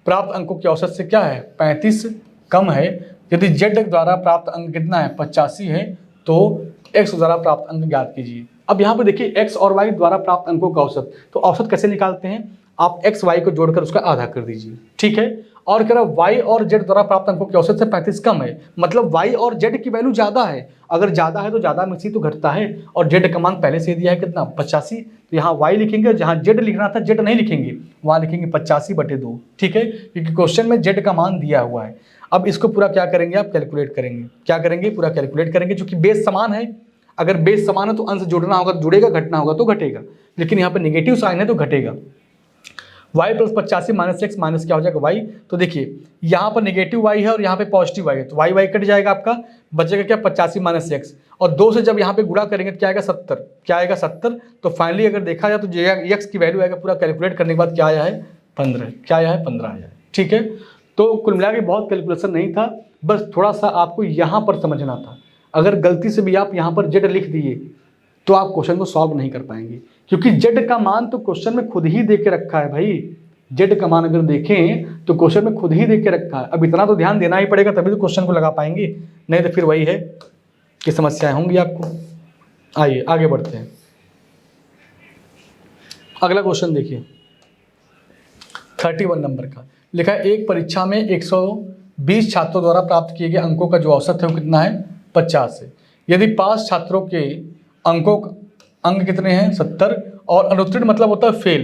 प्राप्त अंकों के औसत से क्या है 35 कम है। यदि z द्वारा प्राप्त अंक कितना है 85 है, तो x द्वारा प्राप्त अंक ज्ञात कीजिए। अब यहाँ पर देखिए x और y द्वारा प्राप्त अंकों का औसत, तो औसत कैसे निकालते हैं, आप x y को जोड़कर उसका आधा कर दीजिए। ठीक है, और कह रहा है वाई और जेड द्वारा प्राप्त अंकों की औसत से 35 कम है, मतलब वाई और जेड की वैल्यू ज़्यादा है। अगर ज़्यादा है तो ज़्यादा में सी तो घटता है, और जेड का मान पहले से दिया है कितना 85, तो यहाँ वाई लिखेंगे, जहाँ जेड लिखना था जेड नहीं लिखेंगे, वहाँ लिखेंगे 85/2, ठीक है, क्योंकि क्वेश्चन में जेड का मान दिया हुआ है। अब इसको पूरा क्या करेंगे आप, कैलकुलेट करेंगे, क्या करेंगे, पूरा कैलकुलेट करेंगे, चूंकि बेस समान है। अगर बेस समान है तो अंश जोड़ना होगा तो जुड़ेगा, घटना होगा तो घटेगा, लेकिन यहाँ पे नेगेटिव साइन है तो घटेगा। y + 85 - x माइनस क्या हो जाएगा y, तो देखिए यहाँ पर नेगेटिव y है और यहाँ पे पॉजिटिव y है, तो y कट जाएगा आपका, बचेगा क्या 85 - x, और 2 से जब यहाँ पे गुणा करेंगे तो क्या आएगा 70, क्या आएगा 70। तो फाइनली अगर देखा जाए तो x की वैल्यू आएगा, पूरा कैलकुलेट करने के बाद क्या आया है 15, क्या आया है 15 आया है, ठीक है। तो कुल मिला के बहुत कैलकुलेशन नहीं था, बस थोड़ा सा आपको यहाँ पर समझना था। अगर गलती से भी आप यहाँ पर जेड लिख दिए तो आप क्वेश्चन को सॉल्व नहीं कर पाएंगे, क्योंकि जेड का मान तो क्वेश्चन में खुद ही दे के रखा है भाई। जेड का मान अगर देखें तो क्वेश्चन में खुद ही दे के रखा है। अब इतना तो ध्यान देना ही पड़ेगा, तभी तो क्वेश्चन को लगा पाएंगे, नहीं तो फिर वही है कि समस्याएं होंगी आपको। आइए आगे बढ़ते हैं, अगला क्वेश्चन देखिए 31 नंबर का। लिखा है एक परीक्षा में 120 छात्रों द्वारा प्राप्त किए गए अंकों का जो औसत है वो कितना है 50 है। यदि पास छात्रों के अंक कितने हैं 70, और अनुत्तीर्ण मतलब होता है फेल,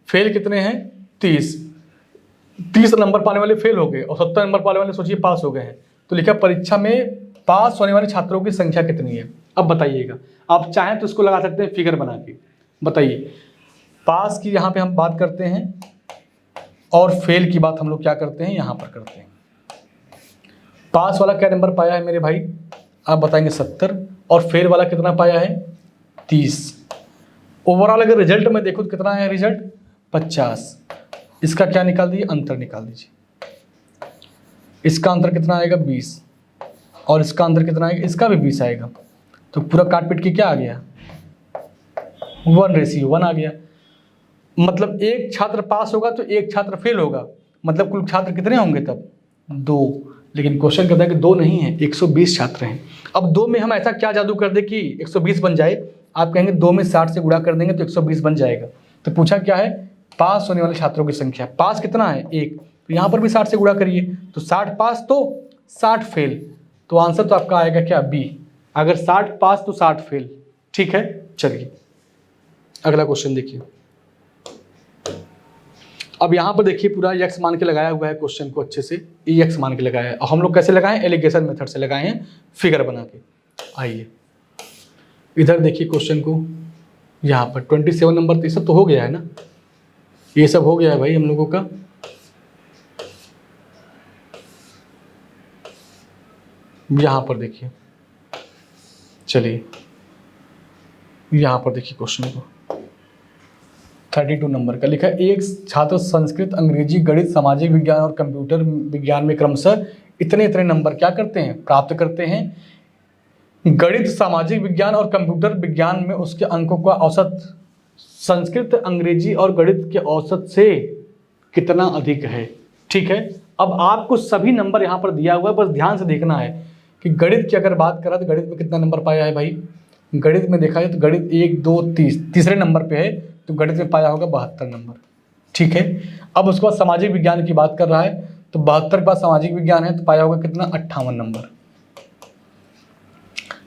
फेल कितने हैं 30 नंबर पाने वाले फेल हो गए और 70 नंबर पाने वाले सोचिए पास हो गए हैं। तो लिखा परीक्षा में पास होने वाले छात्रों की संख्या कितनी है। अब बताइएगा, आप चाहें तो इसको लगा सकते हैं फिगर बना के। बताइए पास की यहाँ पे हम बात करते हैं और फेल की बात हम लोग क्या करते हैं यहाँ पर करते हैं। पास वाला क्या नंबर पाया है मेरे भाई, आप बताएंगे 70, और फेल वाला कितना पाया है 30। ओवरऑल अगर रिजल्ट में देखो तो कितना है रिजल्ट 50। इसका क्या निकाल दीजिए, अंतर निकाल दीजिए। इसका अंतर कितना आएगा 20, और इसका अंतर कितना आएगा, इसका भी 20 आएगा। तो पूरा काट पीट के क्या आ गया 1:1 आ गया। मतलब एक छात्र पास होगा तो एक छात्र फेल होगा, मतलब कुल छात्र कितने होंगे तब 2। लेकिन क्वेश्चन कहता है कि 2 नहीं है 120 छात्र हैं। अब 2 में हम ऐसा क्या जादू कर दे कि 120 बन जाए, आप कहेंगे 2 में 60 से गुणा कर देंगे तो 120 बन जाएगा। तो पूछा क्या है पास होने वाले छात्रों की संख्या, पास कितना है 1, तो यहाँ पर भी 60 से गुणा करिए, तो 60 पास तो 60 फेल, तो आंसर तो आपका आएगा क्या बी। अगर 60 पास तो 60 फेल, ठीक है। चलिए अगला क्वेश्चन देखिए। अब यहाँ पर देखिए पूरा एक्स मान के लगाया हुआ है क्वेश्चन को, अच्छे से एक्स मान के लगाया है। और हम लोग कैसे लगाए, एलिगेशन मेथड से लगाए हैं, फिगर बना के। आइए इधर देखिए क्वेश्चन को, यहाँ पर 27 नंबर, तो ये सब तो हो गया है ना, ये सब हो गया है भाई हम लोगों का। यहाँ पर देखिए, चलिए यहाँ पर देखिए क्वेश्चन को 32 नंबर का। लिखा है एक छात्र संस्कृत, अंग्रेजी, गणित, सामाजिक विज्ञान और कंप्यूटर विज्ञान में क्रमशः इतने इतने नंबर क्या करते हैं प्राप्त करते हैं। गणित, सामाजिक विज्ञान और कंप्यूटर विज्ञान में उसके अंकों का औसत संस्कृत, अंग्रेजी और गणित के औसत से कितना अधिक है, ठीक है। अब आपको सभी नंबर यहाँ पर दिया हुआ है, बस ध्यान से देखना है कि गणित की अगर बात करा तो गणित में कितना नंबर पाया है भाई। गणित में देखा जाए तो गणित 1 2 तीसरे नंबर पे है, तो गणित में पाया होगा 72 नंबर, ठीक है। अब उसके बाद सामाजिक विज्ञान की बात कर रहा है, तो 72 के बाद सामाजिक विज्ञान है तो पाया होगा कितना 58 नंबर।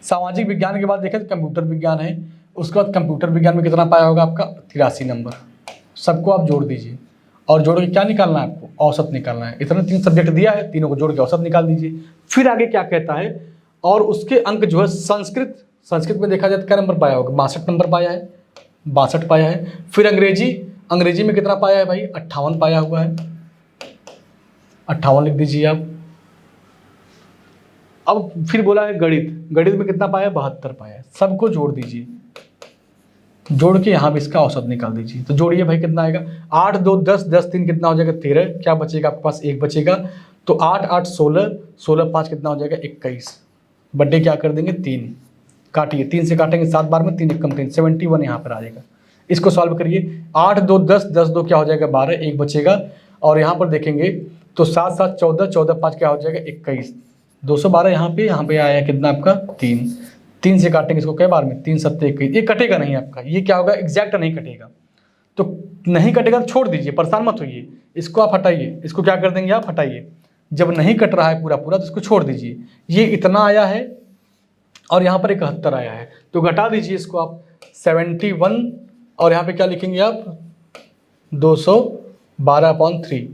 सामाजिक विज्ञान के बाद देखें तो कंप्यूटर विज्ञान है, उसके बाद कंप्यूटर विज्ञान में कितना पाया होगा आपका 83 नंबर। सबको आप जोड़ दीजिए और जोड़ के क्या निकालना है आपको, औसत निकालना है। इतने 3 सब्जेक्ट दिया है, तीनों को जोड़ के औसत निकाल दीजिए। फिर आगे क्या कहता है, और उसके अंक जो है संस्कृत में देखा जाए तो क्या नंबर पाया होगा 62 नंबर पाया है, 62 पाया है। फिर अंग्रेजी में कितना पाया है भाई 58 पाया हुआ है, 58 लिख दीजिए आप। अब फिर बोला है गणित में कितना पाया है 72 पाया है। सबको जोड़ दीजिए, जोड़ के यहाँ भी इसका औसत निकाल दीजिए। तो जोड़िए भाई कितना आएगा 8 2 10 10 3 कितना हो जाएगा 13, क्या बचेगा आपके पास 1 बचेगा। तो 8 8 16 16 5 कितना हो जाएगा 21, बड्डे क्या कर देंगे 3, काटिए 3 से काटेंगे 7 बार में 3 1 3 71 यहाँ पर आ जाएगा। इसको सॉल्व करिए 8 2 10 10 2 क्या हो जाएगा 12, 1 बचेगा। और यहाँ पर देखेंगे तो 7 7 14 14 5 क्या हो जाएगा 21, 212 यहाँ पे आया कितना आपका 3 से काटेंगे इसको कई बार में 3 7 21, ये कटेगा नहीं आपका, ये क्या होगा एग्जैक्ट नहीं कटेगा। तो नहीं कटेगा तो छोड़ दीजिए, परेशान मत होइए, इसको आप हटाइए, इसको क्या कर देंगे आप, हटाइए। जब नहीं कट रहा है पूरा पूरा तो इसको छोड़ दीजिए। ये इतना आया है और यहाँ पर 71 आया है, तो घटा दीजिए इसको आप 71 और यहाँ पे क्या लिखेंगे आप 212/3।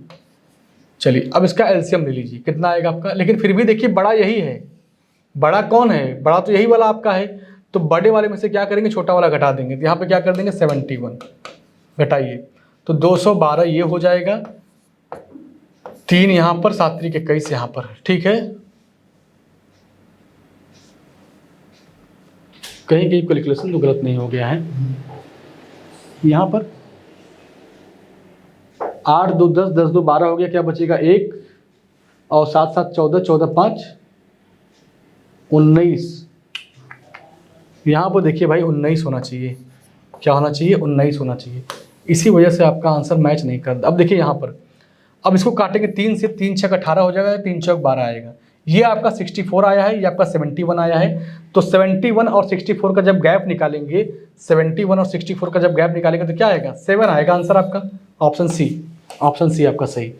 चलिए अब इसका एलसीएम ले लीजिए, कितना आएगा आपका। लेकिन फिर भी देखिए बड़ा यही है, बड़ा कौन है, बड़ा तो यही वाला आपका है। तो बड़े वाले में से क्या करेंगे, छोटा वाला घटा देंगे। तो यहाँ पे क्या कर देंगे 71 घटाइए, तो 212 ये हो जाएगा, 3 यहाँ पर, 7 3 21 यहाँ पर, ठीक है। कहीं कहीं कैलकुलेशन तो गलत नहीं हो गया है। यहाँ पर 8 2 10 10 2 12 हो गया, क्या बचेगा 1 और 7 7 14 14 5 19। यहाँ पर देखिए भाई 19 होना चाहिए, क्या होना चाहिए 19 होना चाहिए। इसी वजह से आपका आंसर मैच नहीं कर। अब देखिए यहाँ पर, अब इसको काटेंगे 3 से, 3 6 18 हो जाएगा, 3 6 12 आएगा। ये आपका 64 आया है, ये आपका 71 आया है। तो 71 और 64 का जब गैप निकालेंगे, 71 और 64 का जब गैप निकालेंगे तो क्या आएगा 7 आएगा आंसर आपका। ऑप्शन सी, ऑप्शन सी आपका सही,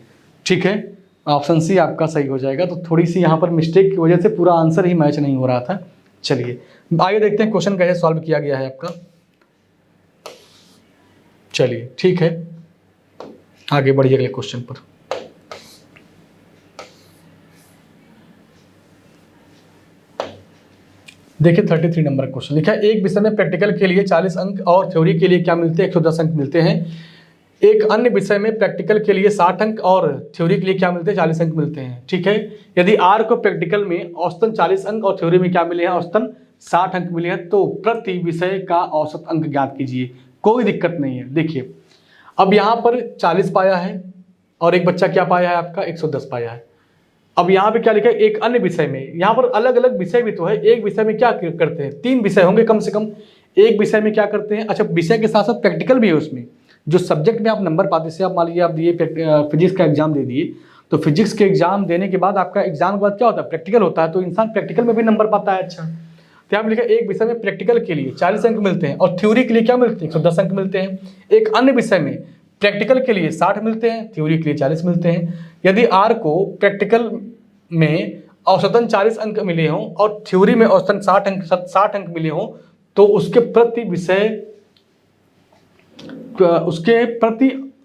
ठीक है, ऑप्शन सी आपका सही हो जाएगा। तो थोड़ी सी यहाँ पर मिस्टेक की वजह से पूरा आंसर ही मैच नहीं हो रहा था। चलिए आगे देखते हैं क्वेश्चन कैसे सॉल्व किया गया है आपका। चलिए ठीक है, आगे बढ़िए अगले क्वेश्चन पर। देखिए 33 नंबर क्वेश्चन लिखा है, एक विषय में प्रैक्टिकल के लिए 40 अंक और थ्योरी के लिए क्या मिलते हैं 110 अंक मिलते हैं। एक अन्य विषय में प्रैक्टिकल के लिए 60 अंक और थ्योरी के लिए क्या मिलते हैं 40 अंक मिलते हैं, ठीक है। यदि आर को प्रैक्टिकल में औसतन 40 अंक और थ्योरी में क्या मिले हैं औसतन 60 अंक मिले हैं, तो प्रति विषय का औसत अंक ज्ञात कीजिए। कोई दिक्कत नहीं है। देखिए अब यहाँ पर 40 पाया है और एक बच्चा क्या पाया है आपका 110 पाया है। अब यहाँ पे क्या लिखा है, एक अन्य विषय में, यहाँ पर अलग अलग विषय भी तो है। एक विषय में क्या करते हैं, 3 विषय होंगे कम से कम। एक विषय में क्या करते हैं, अच्छा विषय के साथ साथ प्रैक्टिकल भी है उसमें। जो सब्जेक्ट में आप नंबर पाते, जैसे आप मान लीजिए आप दिए फिजिक्स का एग्जाम दे दिए, तो फिजिक्स के एग्जाम देने के बाद आपका एग्जाम के बाद क्या होता है प्रैक्टिकल होता है, तो इंसान प्रैक्टिकल में भी नंबर पाता है। अच्छा तो यहाँ पे लिखा एक विषय में प्रैक्टिकल के लिए 40 अंक मिलते हैं और थ्योरी के लिए क्या मिलते हैं 110 अंक मिलते हैं। एक अन्य विषय में प्रैक्टिकल के लिए 60 मिलते हैं, थ्योरी के लिए 40 मिलते हैं। यदि आर को प्रैक्टिकल में औसतन 40 अंक मिले हों और थ्योरी में औसतन 60 अंक मिले हों, तो उसके प्रति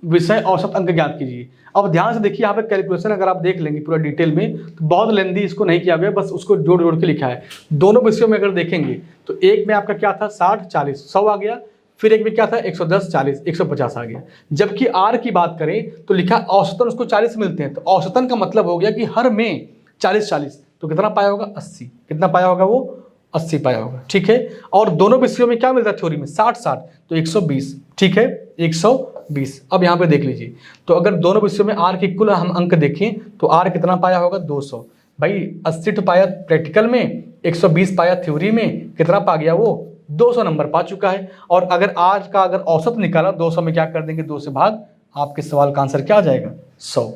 विषय औसत अंक ज्ञात कीजिए। अब ध्यान से देखिए यहाँ पे कैलकुलेशन अगर आप देख लेंगे पूरा डिटेल में, तो बहुत लेंदी इसको नहीं किया गया, बस उसको जोड़ जोड़ के लिखा है। दोनों विषयों में अगर देखेंगे तो एक में आपका क्या था 60 40 100 आ गया, फिर एक में क्या था 110 40 150 आ गया। जबकि आर की बात करें तो लिखा औसतन उसको 40 मिलते हैं, तो औसतन का मतलब हो गया कि हर में 40 40, तो कितना पाया होगा 80। कितना पाया होगा वो 80 पाया होगा, ठीक है। और दोनों विषयों में क्या मिलता है थ्योरी में 60 60, तो 120, ठीक है 120। अब यहाँ पे देख लीजिए, तो अगर दोनों विषयों में आर के कुल हम अंक देखें तो आर कितना पाया होगा 200। भाई 80 तो पाया प्रैक्टिकल में, 120 पाया थ्योरी में, कितना पा गया वो 200 नंबर पा चुका है। और अगर आज का अगर औसत निकाला 200 में क्या कर देंगे 2 से भाग, आपके सवाल का आंसर क्या आ जाएगा 100,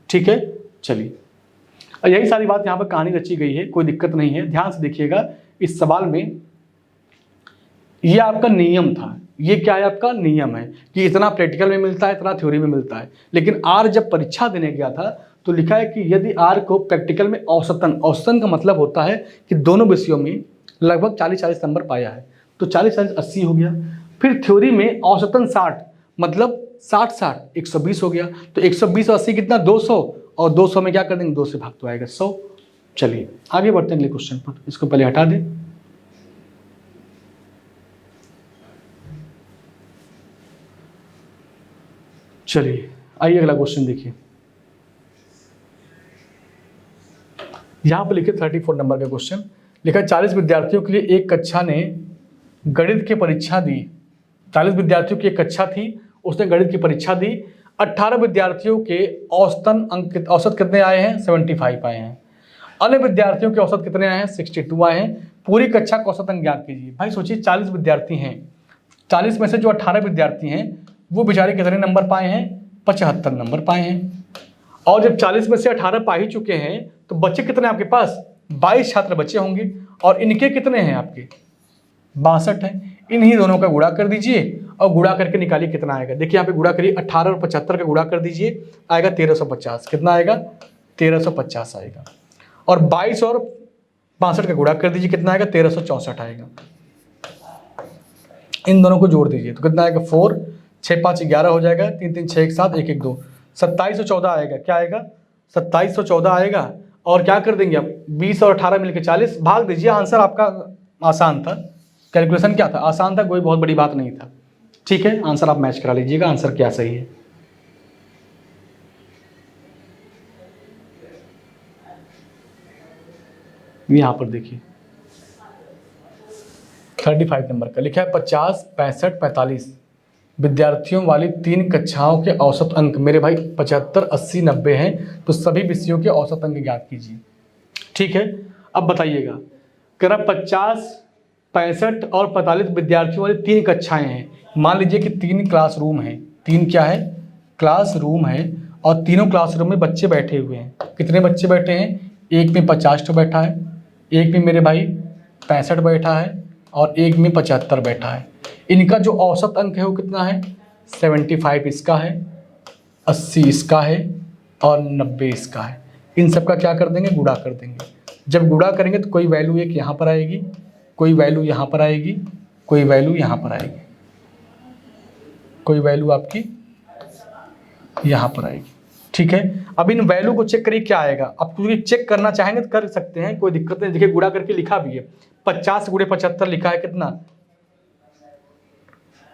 ठीक है। चलिए यही सारी बात यहाँ पर कहानी रची गई है, कोई दिक्कत नहीं है। ध्यान से देखिएगा इस सवाल में, ये आपका नियम था, ये क्या है आपका नियम है कि इतना प्रैक्टिकल में मिलता है इतना थ्योरी में मिलता है। लेकिन आर जब परीक्षा देने गया था तो लिखा है कि यदि आर को प्रैक्टिकल में औसतन, औसतन का मतलब होता है कि दोनों विषयों में लगभग 40-40 नंबर पाया है, तो 40-40 80 हो गया। फिर थ्योरी में औसतन 60, मतलब 60-60 120 हो गया, तो 120 और 80 कितना 200, और 200 में क्या कर देंगे 2 से भाग तो आएगा 100। चलिए आगे बढ़ते हैं अगले क्वेश्चन पर, इसको पहले हटा दें। चलिए आइए अगला क्वेश्चन देखिए, यहां पर लिखे 34 नंबर का क्वेश्चन लिखा 40 विद्यार्थियों के लिए एक कक्षा ने गणित की परीक्षा दी। 40 विद्यार्थियों की एक कक्षा थी, उसने गणित की परीक्षा दी। 18 विद्यार्थियों के औसतन अंक, औसत कितने आए हैं 75 आए हैं। अन्य विद्यार्थियों के औसत कितने आए हैं 62 आए हैं। पूरी कक्षा का औसत अंक ज्ञात कीजिए। भाई सोचिए 40 विद्यार्थी हैं, 40 में से जो 18 विद्यार्थी हैं वो बेचारे कितने नंबर पाए हैं 75 नंबर पाए हैं। और जब 40 में से 18 पा ही चुके हैं तो बच्चे कितने आपके पास 22 छात्र बचे होंगे, और इनके कितने हैं आपके 62 हैं। इन्हीं दोनों का गुणा कर दीजिए और गुणा करके निकालिए कितना आएगा। देखिए यहाँ पे गुणा करिए, 18 और 75 का गुणा कर दीजिए, आएगा 1350। कितना आएगा? 1350 आएगा। और 22 और 62 का गुणा कर दीजिए, कितना आएगा? 1364 आएगा। इन दोनों को जोड़ दीजिए तो कितना आएगा? 4, 6 5 11 हो जाएगा, 3 3 6 1 7 1 1 2, 2714 आएगा। क्या आएगा? 2714 आएगा। और क्या कर देंगे आप? 20 और 18 मिलकर 40, भाग दीजिए। आंसर आपका आसान था, कैलकुलेशन क्या था? आसान था, कोई बहुत बड़ी बात नहीं था। ठीक है, आंसर आप मैच करा लीजिएगा, आंसर क्या सही है। यहां पर देखिए 35 नंबर का लिखा है 50, 65, 45 विद्यार्थियों वाली 3 कक्षाओं के औसत अंक। मेरे भाई 75, 80, 90 हैं, तो सभी विषयों के औसत अंक ज्ञात कीजिए। ठीक है, अब बताइएगा, कह रहा 50, 65 और 45 विद्यार्थियों वाली 3 कक्षाएं हैं। मान लीजिए कि 3 क्लासरूम हैं। 3 क्या है? क्लासरूम है। और तीनों क्लासरूम में बच्चे बैठे हुए हैं। कितने बच्चे बैठे हैं? एक में 50 तो बैठा है, एक में मेरे भाई 65 बैठा है, और एक में 75 बैठा है। इनका जो औसत अंक है वो कितना है? 75 इसका है, 80 इसका है, और 90 इसका है। इन सब का क्या कर देंगे? गुणा कर देंगे। जब गुणा करेंगे तो कोई वैल्यू एक यहाँ पर आएगी, कोई वैल्यू यहाँ पर आएगी, कोई वैल्यू यहाँ पर आएगी, कोई वैल्यू आपकी यहाँ पर आएगी। ठीक है, अब इन वैल्यू को चेक करिए क्या आएगा। आप क्योंकि चेक करना चाहेंगे तो कर सकते हैं, कोई दिक्कत नहीं। देखिए गुणा करके लिखा भी है, 50 गुणे 75 लिखा है, कितना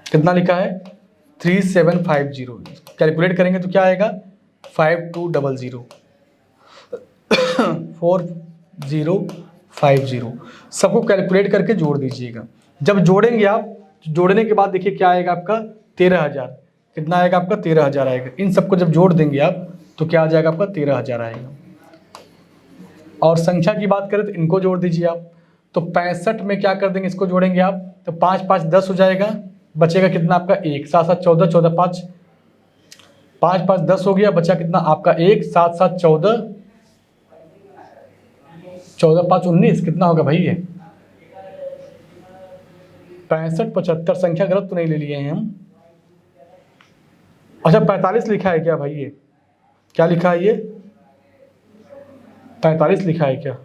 कितना लिखा है? 3750। कैलकुलेट करेंगे तो क्या आएगा? 5200 4050। सबको कैलकुलेट करके जोड़ दीजिएगा। जब जोड़ेंगे आप, जोड़ने के बाद देखिए क्या आएगा आपका? 13,000। कितना आएगा आपका? 13,000 आएगा। इन सबको जब जोड़ देंगे आप तो क्या आ जाएगा आपका? 13,000 आएगा। और संख्या की बात करें तो इनको जोड़ दीजिए आप, तो 65 में क्या कर देंगे? इसको जोड़ेंगे आप तो 5 5 10 हो जाएगा, बचेगा कितना आपका? 1, 7 7 14, 14 5 5 5 10 हो गया, बचा कितना आपका? 1, 7 7 14, 14 5 19, कितना होगा भाई ये? 65 75। संख्या गलत तो नहीं ले लिए हैं हम? अच्छा 45 लिखा है क्या भाई? ये क्या लिखा है? ये 45 लिखा है क्या?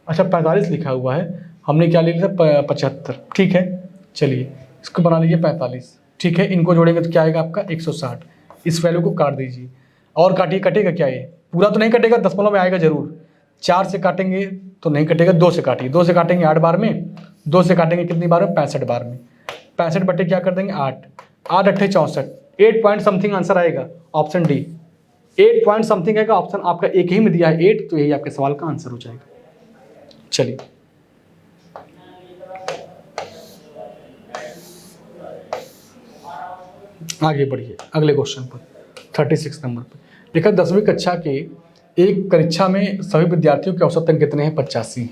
अच्छा 45 लिखा हुआ है, हमने क्या ले लिया? 75। ठीक है, चलिए इसको बना लीजिए 45। ठीक है, इनको जोड़ेंगे तो क्या आएगा आपका? 160। इस वैल्यू को काट दीजिए और काटिए। कटेगा क्या? ये पूरा तो नहीं कटेगा, दशमलव में आएगा जरूर। 4 से काटेंगे तो नहीं कटेगा, 2 से काटिए। 2 से काटेंगे 8 बार में, 2 से काटेंगे कितनी बार में? 65 बार में। 65 बटे क्या कर देंगे? 8, 8 8 64, 8 पॉइंट समथिंग आंसर आएगा, ऑप्शन डी। 8 पॉइंट समथिंग आएगा, ऑप्शन आपका एक ही में दिया है 8, तो यही आपके सवाल का आंसर हो जाएगा। चलिए आगे बढ़िए अगले क्वेश्चन पर, 36 नंबर पर लिखा 10वीं कक्षा के एक परीक्षा में सभी विद्यार्थियों के औसत अंक कितने हैं? 85।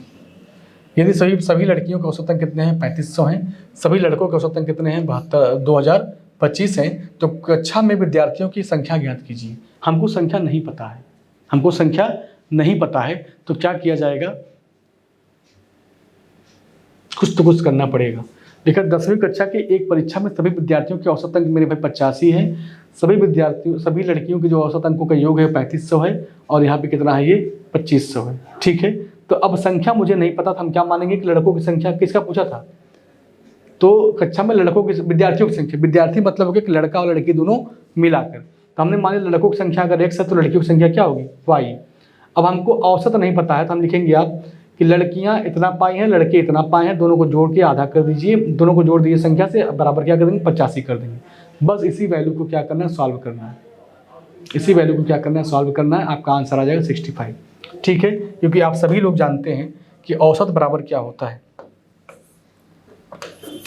यदि सभी लड़कियों के औसत अंक कितने हैं? 3500 हैं। सभी लड़कों के औसत अंक कितने हैं? 2025 हैं। तो कक्षा में विद्यार्थियों की संख्या ज्ञात कीजिए। हमको संख्या नहीं पता है, हमको संख्या नहीं पता है, तो क्या किया जाएगा? कुछ तो कुछ करना पड़ेगा। देखा 10वीं कक्षा की एक परीक्षा में सभी विद्यार्थियों के औसत अंक मेरे भाई 85 है। सभी लड़कियों के जो औसत अंकों का योग है 3500 है, और यहाँ पे कितना है? ये 2500 है। ठीक है, तो अब संख्या मुझे नहीं पता था, हम क्या मानेंगे कि लड़कों की संख्या किसका पूछा था? तो कक्षा में लड़कों की, विद्यार्थियों की संख्या, विद्यार्थी मतलब हो गया कि लड़का और लड़की दोनों मिलाकर। तो हमने मान लिया लड़कों की संख्या अगर x है तो लड़कियों की संख्या क्या होगी? y। अब हमको औसत नहीं पता है तो हम लिखेंगे आप कि लड़कियां इतना पाई हैं, लड़के इतना पाए हैं, दोनों को जोड़ के आधा कर दीजिए, दोनों को जोड़ दीजिए संख्या से, बराबर क्या कर देंगे? 85 कर देंगे। बस इसी वैल्यू को क्या करना है? सॉल्व करना है। इसी वैल्यू को क्या करना है? सॉल्व करना है। आपका आंसर आ जाएगा 65। ठीक है, क्योंकि आप सभी लोग जानते हैं कि औसत बराबर क्या होता है।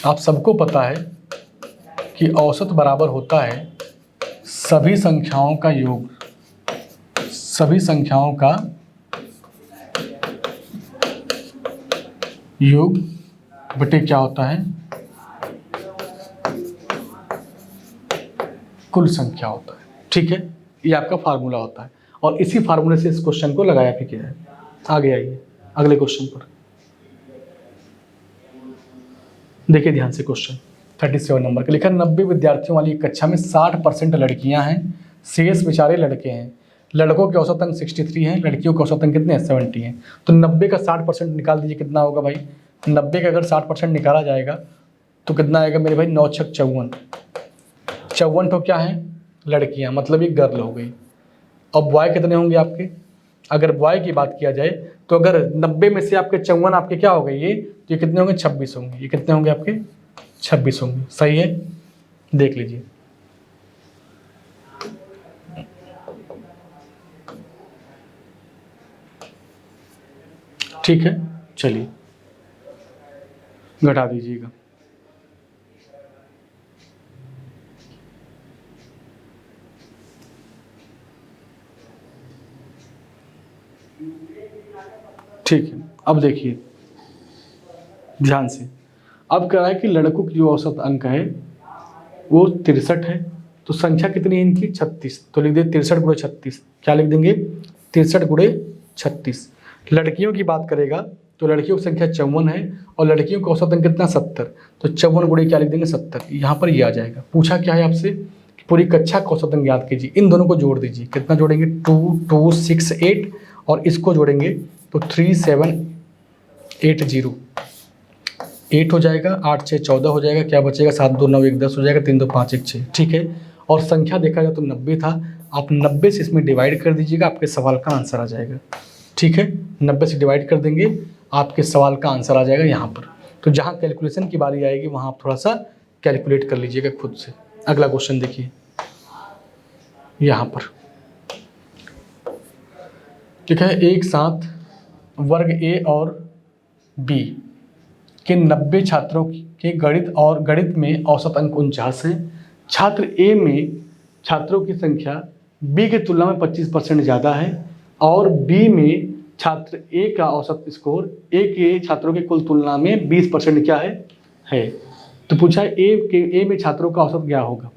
आप सबको पता है कि औसत बराबर होता है सभी संख्याओं का योग, सभी संख्याओं का योग बटे क्या होता है? कुल संख्या होता है। ठीक है, ये आपका फार्मूला होता है, और इसी फार्मूले से इस क्वेश्चन को लगाया भी गया है। आगे आइए अगले क्वेश्चन पर, देखिए ध्यान से क्वेश्चन। 37 नंबर का। लिखा 90 विद्यार्थियों वाली एक कक्षा में 60% लड़कियां हैं, शेष बेचारे लड़के हैं। लड़कों के औसत अंक 63 हैं, लड़कियों के औसत अंक कितने हैं 70 हैं। तो 90 का 60% निकाल दीजिए, कितना होगा भाई। 90 का अगर 60% निकाला जाएगा तो कितना आएगा मेरे भाई, 9 छक 54। 54 तो क्या है, लड़कियां, मतलब ये गर्ल हो गई। अब बॉय कितने होंगे आपके, अगर बॉय की बात किया जाए तो अगर 90 में से आपके 54 आपके क्या हो गए ये, तो ये कितने होंगे 26 होंगे। ये कितने होंगे आपके 26 होंगे। सही है, देख लीजिए। ठीक है, चलिए घटा दीजिएगा। ठीक है, अब देखिए ध्यान से। अब कह रहा है कि लड़कों की जो औसत अंक है वो 63 है, तो संख्या कितनी है इनकी 36, तो लिख दे 63 गुणे 36। क्या लिख देंगे, 63 गुणे 36। लड़कियों की बात करेगा तो लड़कियों की संख्या 54 है और लड़कियों का औसत अंक कितना 70, तो 54 गुणे क्या लिख देंगे 70। यहाँ पर ये आ जाएगा। पूछा क्या है आपसे, पूरी कक्षा का औसत अंक याद कीजिए, इन दोनों को जोड़ दीजिए। कितना जोड़ेंगे, 2 2 6 8 और इसको जोड़ेंगे तो 3 7 8 0, 8 हो जाएगा, 8 6 14 हो जाएगा, क्या बचेगा 7 2 9 1 10 हो जाएगा, 3 2 5 1 6। ठीक है, और संख्या देखा जाए तो 90 था, आप 90 से इसमें डिवाइड कर दीजिएगा, आपके सवाल का आंसर आ जाएगा। ठीक है, 90 से डिवाइड कर देंगे, आपके सवाल का आंसर आ जाएगा यहाँ पर। तो जहाँ कैलकुलेशन की बारी आएगी वहाँ आप थोड़ा सा कैलकुलेट कर लीजिएगा खुद से। अगला क्वेश्चन देखिए, यहाँ पर ठीक है, एक साथ वर्ग ए और बी के 90 छात्रों के गणित में औसत अंक 49 है। छात्र ए में छात्रों की संख्या बी की तुलना में 25% ज़्यादा है और बी में छात्र ए का औसत स्कोर ए के छात्रों की कुल तुलना में 20% क्या है। तो पूछा है ए में छात्रों का औसत क्या होगा,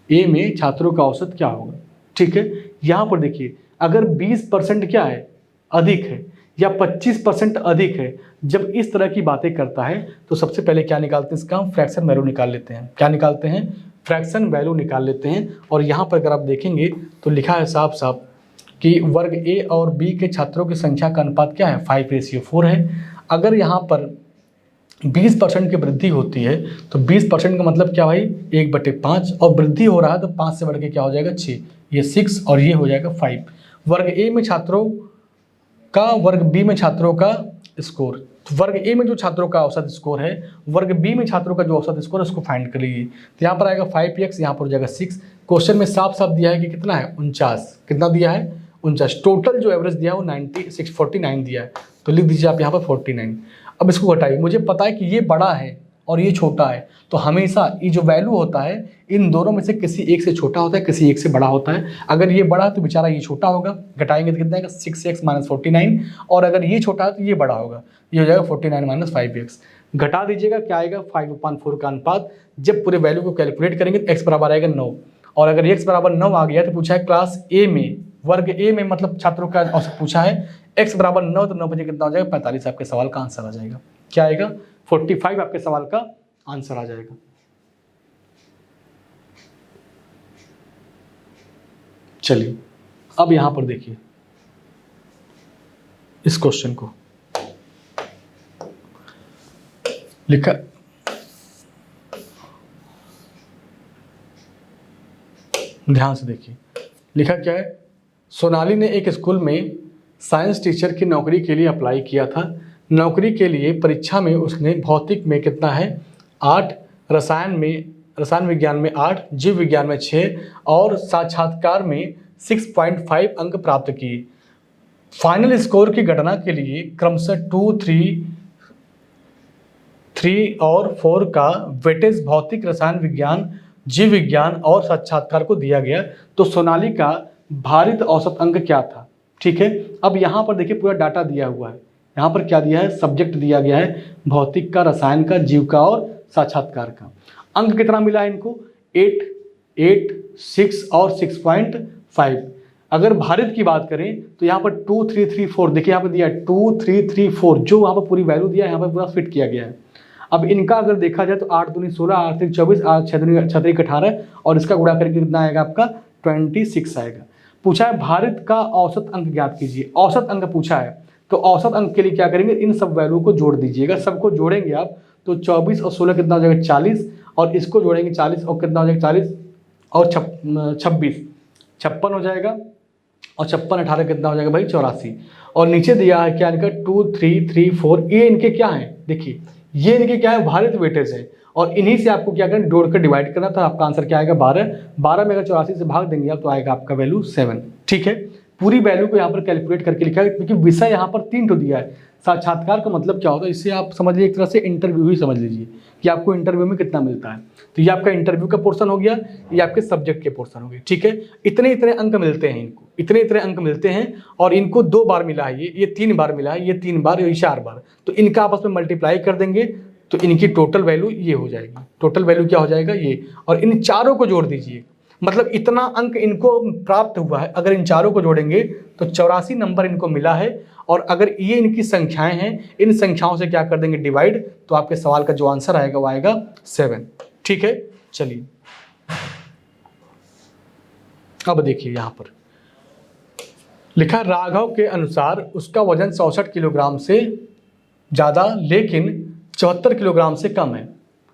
ए में छात्रों का औसत क्या होगा। ठीक है, यहाँ पर देखिए अगर 20% क्या है, अधिक है, या 25% अधिक है, जब इस तरह की बातें करता है तो सबसे पहले क्या निकालते हैं, इसका हम फ्रैक्शन वैल्यू निकाल लेते हैं। क्या निकालते हैं, फ्रैक्शन वैल्यू निकाल लेते हैं। और यहाँ पर अगर आप देखेंगे तो लिखा है साफ साफ कि वर्ग ए और बी के छात्रों की संख्या का अनुपात क्या है, 5:4 है। अगर यहाँ पर 20% की वृद्धि होती है तो 20% का मतलब क्या भाई, 1/5, और वृद्धि हो रहा है तो 5 से बढ़ के क्या हो जाएगा 6, ये 6 और ये हो जाएगा 5। वर्ग ए में छात्रों का वर्ग बी में छात्रों का स्कोर, तो वर्ग ए में जो छात्रों का औसत स्कोर है, वर्ग बी में छात्रों का जो औसत स्कोर है उसको फाइंड कर लीजिए। तो यहाँ पर आएगा 5x, यहाँ पर हो जाएगा 6। क्वेश्चन में साफ साफ दिया है कि कितना है 49, कितना दिया है 49। टोटल जो एवरेज दिया है वो 49 दिया है, तो लिख दीजिए आप यहाँ पर 49। अब इसको घटाइए, मुझे पता है कि ये बड़ा है और ये छोटा है, तो हमेशा ये जो वैल्यू होता है इन दोनों में से किसी एक से छोटा होता है, किसी एक से बड़ा होता है। अगर ये बड़ा है तो बेचारा ये छोटा होगा, घटाएंगे तो कितना आएगा 6x - 49, और अगर ये छोटा है तो ये बड़ा होगा, ये हो जाएगा 49 - 5x। घटा दीजिएगा, क्या आएगा 5/4 का अनुपात। जब पूरे वैल्यू को कैलकुलेट करेंगे तो x बराबर आएगा 9, और अगर x बराबर 9 आ गया तो पूछा है क्लास ए में, वर्ग ए में मतलब छात्रों का औसत पूछा है, x बराबर 9, तो 9 बजे कितना हो जाएगा 45, आपके सवाल का आंसर आ जाएगा। क्या आएगा 45 आपके सवाल का आंसर आ जाएगा। चलिए अब यहां पर देखिए इस क्वेश्चन को लिखा, ध्यान से देखिए लिखा क्या है। सोनाली ने एक स्कूल में साइंस टीचर की नौकरी के लिए अप्लाई किया था। नौकरी के लिए परीक्षा में उसने भौतिक में कितना है 8, रसायन विज्ञान में 8, जीव विज्ञान में 6 और साक्षात्कार में 6.5 अंक प्राप्त किए। फाइनल स्कोर की गणना के लिए क्रमशः 2, 3 और 4 का वेटेज भौतिक, रसायन विज्ञान, जीव विज्ञान और साक्षात्कार को दिया गया, तो सोनाली का भारित औसत अंक क्या था। ठीक है, अब यहाँ पर देखिए पूरा डाटा दिया हुआ है। यहाँ पर क्या दिया है, सब्जेक्ट दिया गया है भौतिक का, रसायन का, जीव का और साक्षात्कार का। अंक कितना मिला है इनको 8, 8, 6 और 6.5। अगर भारित की बात करें तो यहाँ पर 2, 3, 3, 4 देखिए यहाँ पर दिया है 2, 3, 3, 4, जो वहाँ पर पूरी वैल्यू दिया है यहाँ पर पूरा फिट किया गया है। अब इनका अगर देखा जाए तो 8 दूनी 16, 8 3 24, 8 6 3 18 और इसका गुणा करके कितना आएगा आपका 26 आएगा। पूछा है भारत का औसत अंक ज्ञात कीजिए, औसत अंक पूछा है तो औसत अंक के लिए क्या करेंगे, इन सब वैल्यू को जोड़ दीजिएगा। सबको जोड़ेंगे आप तो 24 और 16 कितना हो जाएगा 40, और इसको जोड़ेंगे 40 और कितना हो जाएगा 40 और 26 56 हो जाएगा, और 56 18 कितना हो जाएगा भाई 84। और नीचे दिया है क्या इनका 2 3 3 4, ये इनके क्या है देखिए, ये इनके क्या है भारत वेटेज है, और इन्हीं से आपको क्या करना जोड़ कर डिवाइड करना था। आपका आंसर क्या आएगा 12। 12 में अगर 84 से भाग देंगे आप तो आएगा आपका वैल्यू 7। ठीक है, पूरी वैल्यू को यहाँ पर कैलकुलेट करके लिखा है, क्योंकि विषय यहाँ पर 3 तो दिया है। साक्षात्कार का मतलब क्या होता है, इससे आप समझ लीजिए एक तरह से इंटरव्यू ही समझ लीजिए कि आपको इंटरव्यू में कितना मिलता है। तो ये आपका इंटरव्यू का पोर्शन हो गया, ये आपके सब्जेक्ट के पोर्शन हो गए। ठीक है, इतने इतने अंक मिलते हैं इनको, इतने इतने अंक मिलते हैं, और इनको 2 बार मिला है, ये 3 बार मिला है, ये 3 बार, ये 4 बार। तो इनका आपस में मल्टीप्लाई कर देंगे तो इनकी टोटल वैल्यू ये हो जाएगी। टोटल वैल्यू क्या हो जाएगा ये, और इन चारों को जोड़ दीजिए, मतलब इतना अंक इनको प्राप्त हुआ है। अगर इन चारों को जोड़ेंगे तो 84 नंबर इनको मिला है, और अगर ये इनकी संख्याएं हैं, इन संख्याओं से क्या कर देंगे डिवाइड, तो आपके सवाल का जो आंसर आएगा वो आएगा 7। ठीक है, चलिए अब देखिए यहां पर लिखा राघव के अनुसार उसका वजन 64 किलोग्राम से ज़्यादा लेकिन 74 किलोग्राम से कम है।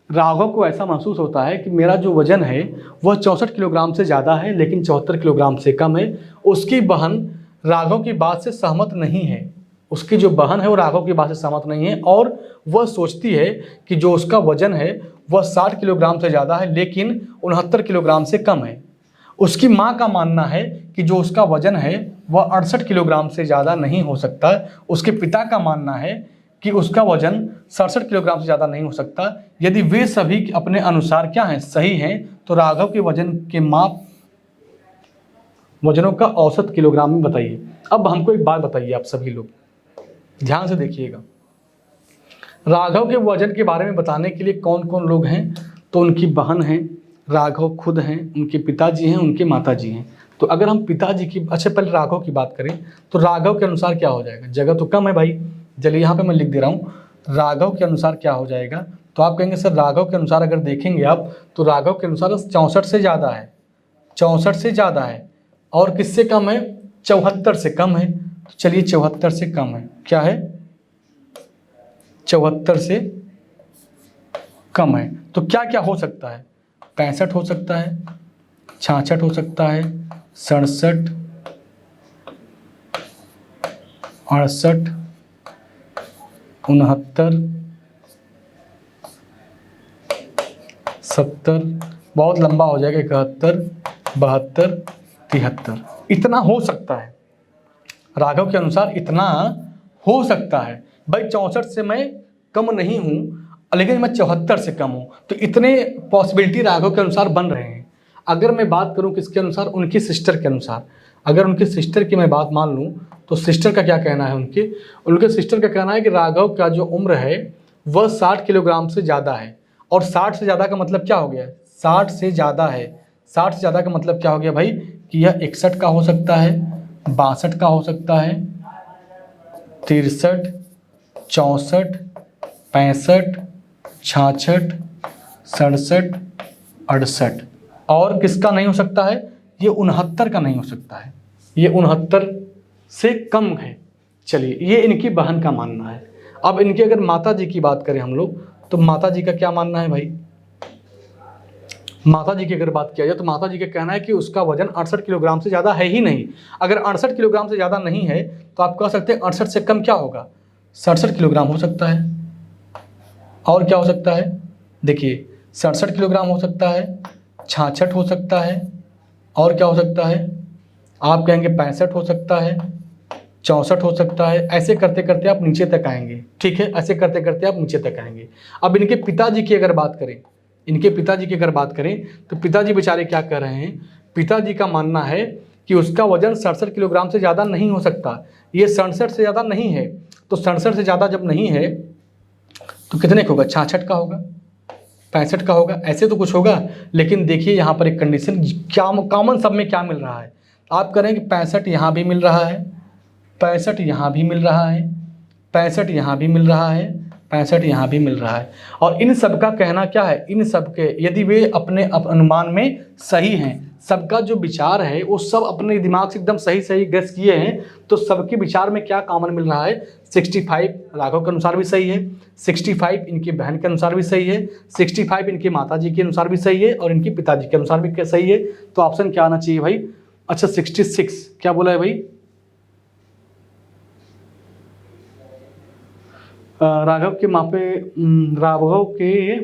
राघव को ऐसा महसूस होता है कि मेरा जो वजन है वह 64 किलोग्राम से ज़्यादा है लेकिन 74 किलोग्राम से कम है। उसकी बहन राघव की बात से सहमत नहीं है, उसकी जो बहन है वो राघव की बात से सहमत नहीं है, और वह सोचती है कि जो उसका वजन है वह 60 किलोग्राम से ज़्यादा है लेकिन 69 किलोग्राम से कम है। उसकी माँ का मानना है कि जो उसका वजन है वह 68 किलोग्राम से ज़्यादा नहीं हो सकता। उसके पिता का मानना है कि उसका वजन 67 किलोग्राम से ज़्यादा नहीं हो सकता। यदि वे सभी अपने अनुसार क्या हैं सही हैं तो राघव के वजन के माप वजनों का औसत किलोग्राम में बताइए। अब हमको एक बात बताइए, आप सभी लोग ध्यान से देखिएगा, राघव के वजन के बारे में बताने के लिए कौन कौन लोग हैं, तो उनकी बहन है, राघव खुद हैं, उनके पिताजी हैं, उनके माताजी हैं। तो अगर हम पिताजी की, अच्छा पहले राघव की बात करें तो राघव के अनुसार क्या हो जाएगा, जगह तो कम है भाई, चलिए यहाँ पे मैं लिख दे रहा हूँ राघव के अनुसार क्या हो जाएगा। तो आप कहेंगे सर राघव के अनुसार अगर देखेंगे आप तो राघव के अनुसार 64 से ज़्यादा है, 64 से ज़्यादा है, और किससे कम है 74 से कम है। तो चलिए 74 से कम है, क्या है 74 से कम है। तो क्या क्या हो सकता है, 65 हो सकता है, 66 हो सकता है, 67, 68, 69, 70, बहुत लंबा हो जाएगा, 71, 72, 73, इतना हो सकता है। राघव के अनुसार इतना हो सकता है भाई, 64 से मैं कम नहीं हूँ लेकिन मैं 74 से कम हूँ। तो इतने पॉसिबिलिटी राघव के अनुसार बन रहे हैं। अगर मैं बात करूँ किसके अनुसार, उनकी सिस्टर के अनुसार, अगर उनकी सिस्टर की मैं बात मान लूँ तो सिस्टर का क्या कहना है, उनके सिस्टर का कहना है कि राघव का जो उम्र है वह 60 किलोग्राम से ज़्यादा है। और 60 से ज़्यादा का मतलब क्या हो गया, 60 से ज़्यादा है, 60 से ज़्यादा का मतलब क्या हो गया भाई कि यह 61 का हो सकता है, 62 का हो सकता है, 63, 64, 65, 66, 67, 68, और किसका नहीं हो सकता है, ये 69 का नहीं हो सकता है, ये 69 से कम है। चलिए ये इनकी बहन का मानना है। अब इनकी अगर माता जी की बात करें हम लोग तो माता जी का क्या मानना है भाई, माता जी की अगर बात किया जाए तो माता जी का कहना है कि उसका वजन 68 किलोग्राम से ज़्यादा है ही नहीं। अगर 68 किलोग्राम से ज़्यादा नहीं है तो आप कह सकते हैं 68 से कम क्या होगा, 67 किलोग्राम हो सकता है। और क्या हो सकता है, देखिए 67 किलोग्राम हो सकता है, 66 हो सकता है, और क्या हो सकता है, आप कहेंगे 65 हो सकता है, 64 हो सकता है। ऐसे करते करते आप नीचे तक आएंगे, ठीक है, ऐसे करते करते आप नीचे तक आएंगे। अब इनके पिताजी की अगर बात करें, इनके पिताजी की अगर बात करें तो पिताजी बेचारे क्या कह रहे हैं, पिताजी का मानना है कि उसका वजन 67 किलोग्राम से ज़्यादा नहीं हो सकता। ये 67 से ज़्यादा नहीं है, तो 67 से ज़्यादा जब नहीं है तो कितने का होगा, 66 का होगा, 65 का होगा, ऐसे तो कुछ होगा। लेकिन देखिए यहाँ पर एक कंडीशन, क्या कॉमन सब में क्या मिल रहा है, आप करें कि 65 यहाँ भी मिल रहा है, 65 यहाँ भी मिल रहा है, 65 यहाँ भी मिल रहा है, 65 यहाँ भी मिल रहा है। और इन सब का कहना क्या है, इन सब के यदि वे अपने अनुमान में सही हैं, सबका जो विचार है वो सब अपने दिमाग से एकदम सही सही गेस किए हैं, तो सबके विचार में क्या कॉमन मिल रहा है, 65 राघव के अनुसार भी सही है, 65 इनकी बहन के अनुसार भी सही है, 65 इनके माताजी के अनुसार भी सही है और इनके पिताजी के अनुसार भी सही है। तो ऑप्शन क्या आना चाहिए भाई, अच्छा 66 क्या बोला है भाई, राघव के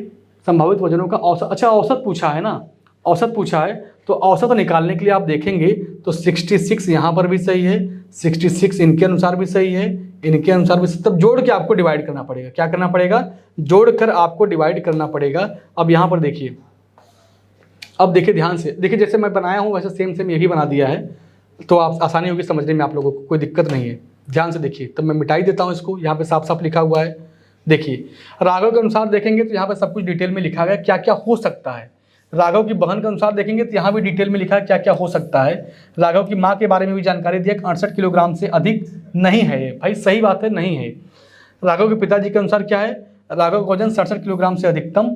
संभावित वजनों का औसत, अच्छा औसत पूछा है ना, औसत पूछा है, तो औसत निकालने के लिए आप देखेंगे तो 66 यहाँ पर भी सही है, 66 इनके अनुसार भी सही है, इनके अनुसार भी, तब जोड़ के आपको डिवाइड करना पड़ेगा। क्या करना पड़ेगा, जोड़ कर आपको डिवाइड करना पड़ेगा। अब यहाँ पर देखिए, अब देखिए ध्यान से देखिए, जैसे मैं बनाया हूँ वैसे सेम सेम ये भी बना दिया है, तो आप आसानी होगी समझने में, आप लोगों को कोई दिक्कत नहीं है। ध्यान से देखिए, तब मैं मिटाई देता हूँ इसको, यहाँ पे साफ साफ लिखा हुआ है। देखिए राघव के अनुसार देखेंगे तो यहाँ पे सब कुछ डिटेल में लिखा गया क्या क्या हो सकता है। राघव की बहन के अनुसार देखेंगे तो यहाँ भी डिटेल में लिखा है क्या क्या हो सकता है। राघव की माँ के बारे में भी जानकारी दी है, 68 किलोग्राम से अधिक नहीं है ये, भाई सही बात है, नहीं है। राघव के पिताजी के अनुसार क्या है, राघव का वजन 67 किलोग्राम से अधिकतम,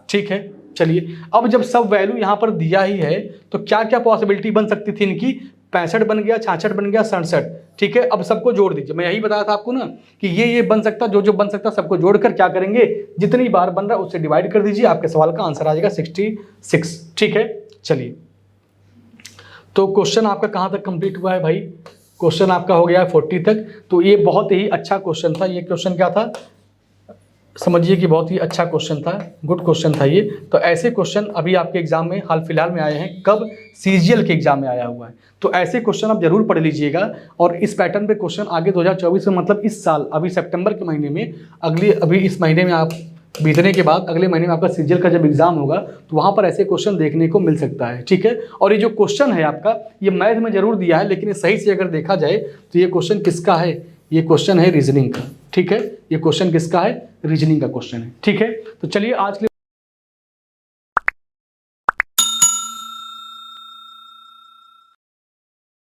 ठीक है। चलिए अब जब सब वैल्यू यहाँ पर दिया ही है तो क्या क्या पॉसिबिलिटी बन सकती थी इनकी, 65 बन गया, 66 बन गया, 67, ठीक है। अब सबको जोड़ दीजिए, मैं यही बताया था आपको ना कि ये बन सकता, जो जो बन सकता सबको जोड़कर क्या करेंगे, जितनी बार बन रहा है उससे डिवाइड कर दीजिए, आपके सवाल का आंसर आ जाएगा 66, ठीक है। चलिए तो क्वेश्चन आपका कहाँ तक कंप्लीट हुआ है भाई, क्वेश्चन आपका हो गया है 40 तक। तो ये बहुत ही अच्छा क्वेश्चन था, ये क्वेश्चन क्या था समझिए कि बहुत ही अच्छा क्वेश्चन था, गुड क्वेश्चन था ये। तो ऐसे क्वेश्चन अभी आपके एग्जाम में हाल फिलहाल में आए हैं, कब, सीजीएल के एग्जाम में आया हुआ है। तो ऐसे क्वेश्चन आप जरूर पढ़ लीजिएगा और इस पैटर्न पे क्वेश्चन आगे 2024 में, मतलब इस साल अभी सितंबर के महीने में, अभी इस महीने में आप बीतने के बाद अगले महीने में आपका सीजीएल का जब एग्जाम होगा तो वहाँ पर ऐसे क्वेश्चन देखने को मिल सकता है, ठीक है। और ये जो क्वेश्चन है आपका, ये मैथ में जरूर दिया है, लेकिन सही से अगर देखा जाए तो ये क्वेश्चन किसका है, ये क्वेश्चन है रीजनिंग का, ठीक है। ये क्वेश्चन किसका है, रीजनिंग का क्वेश्चन है, ठीक है। तो चलिए आज के लिए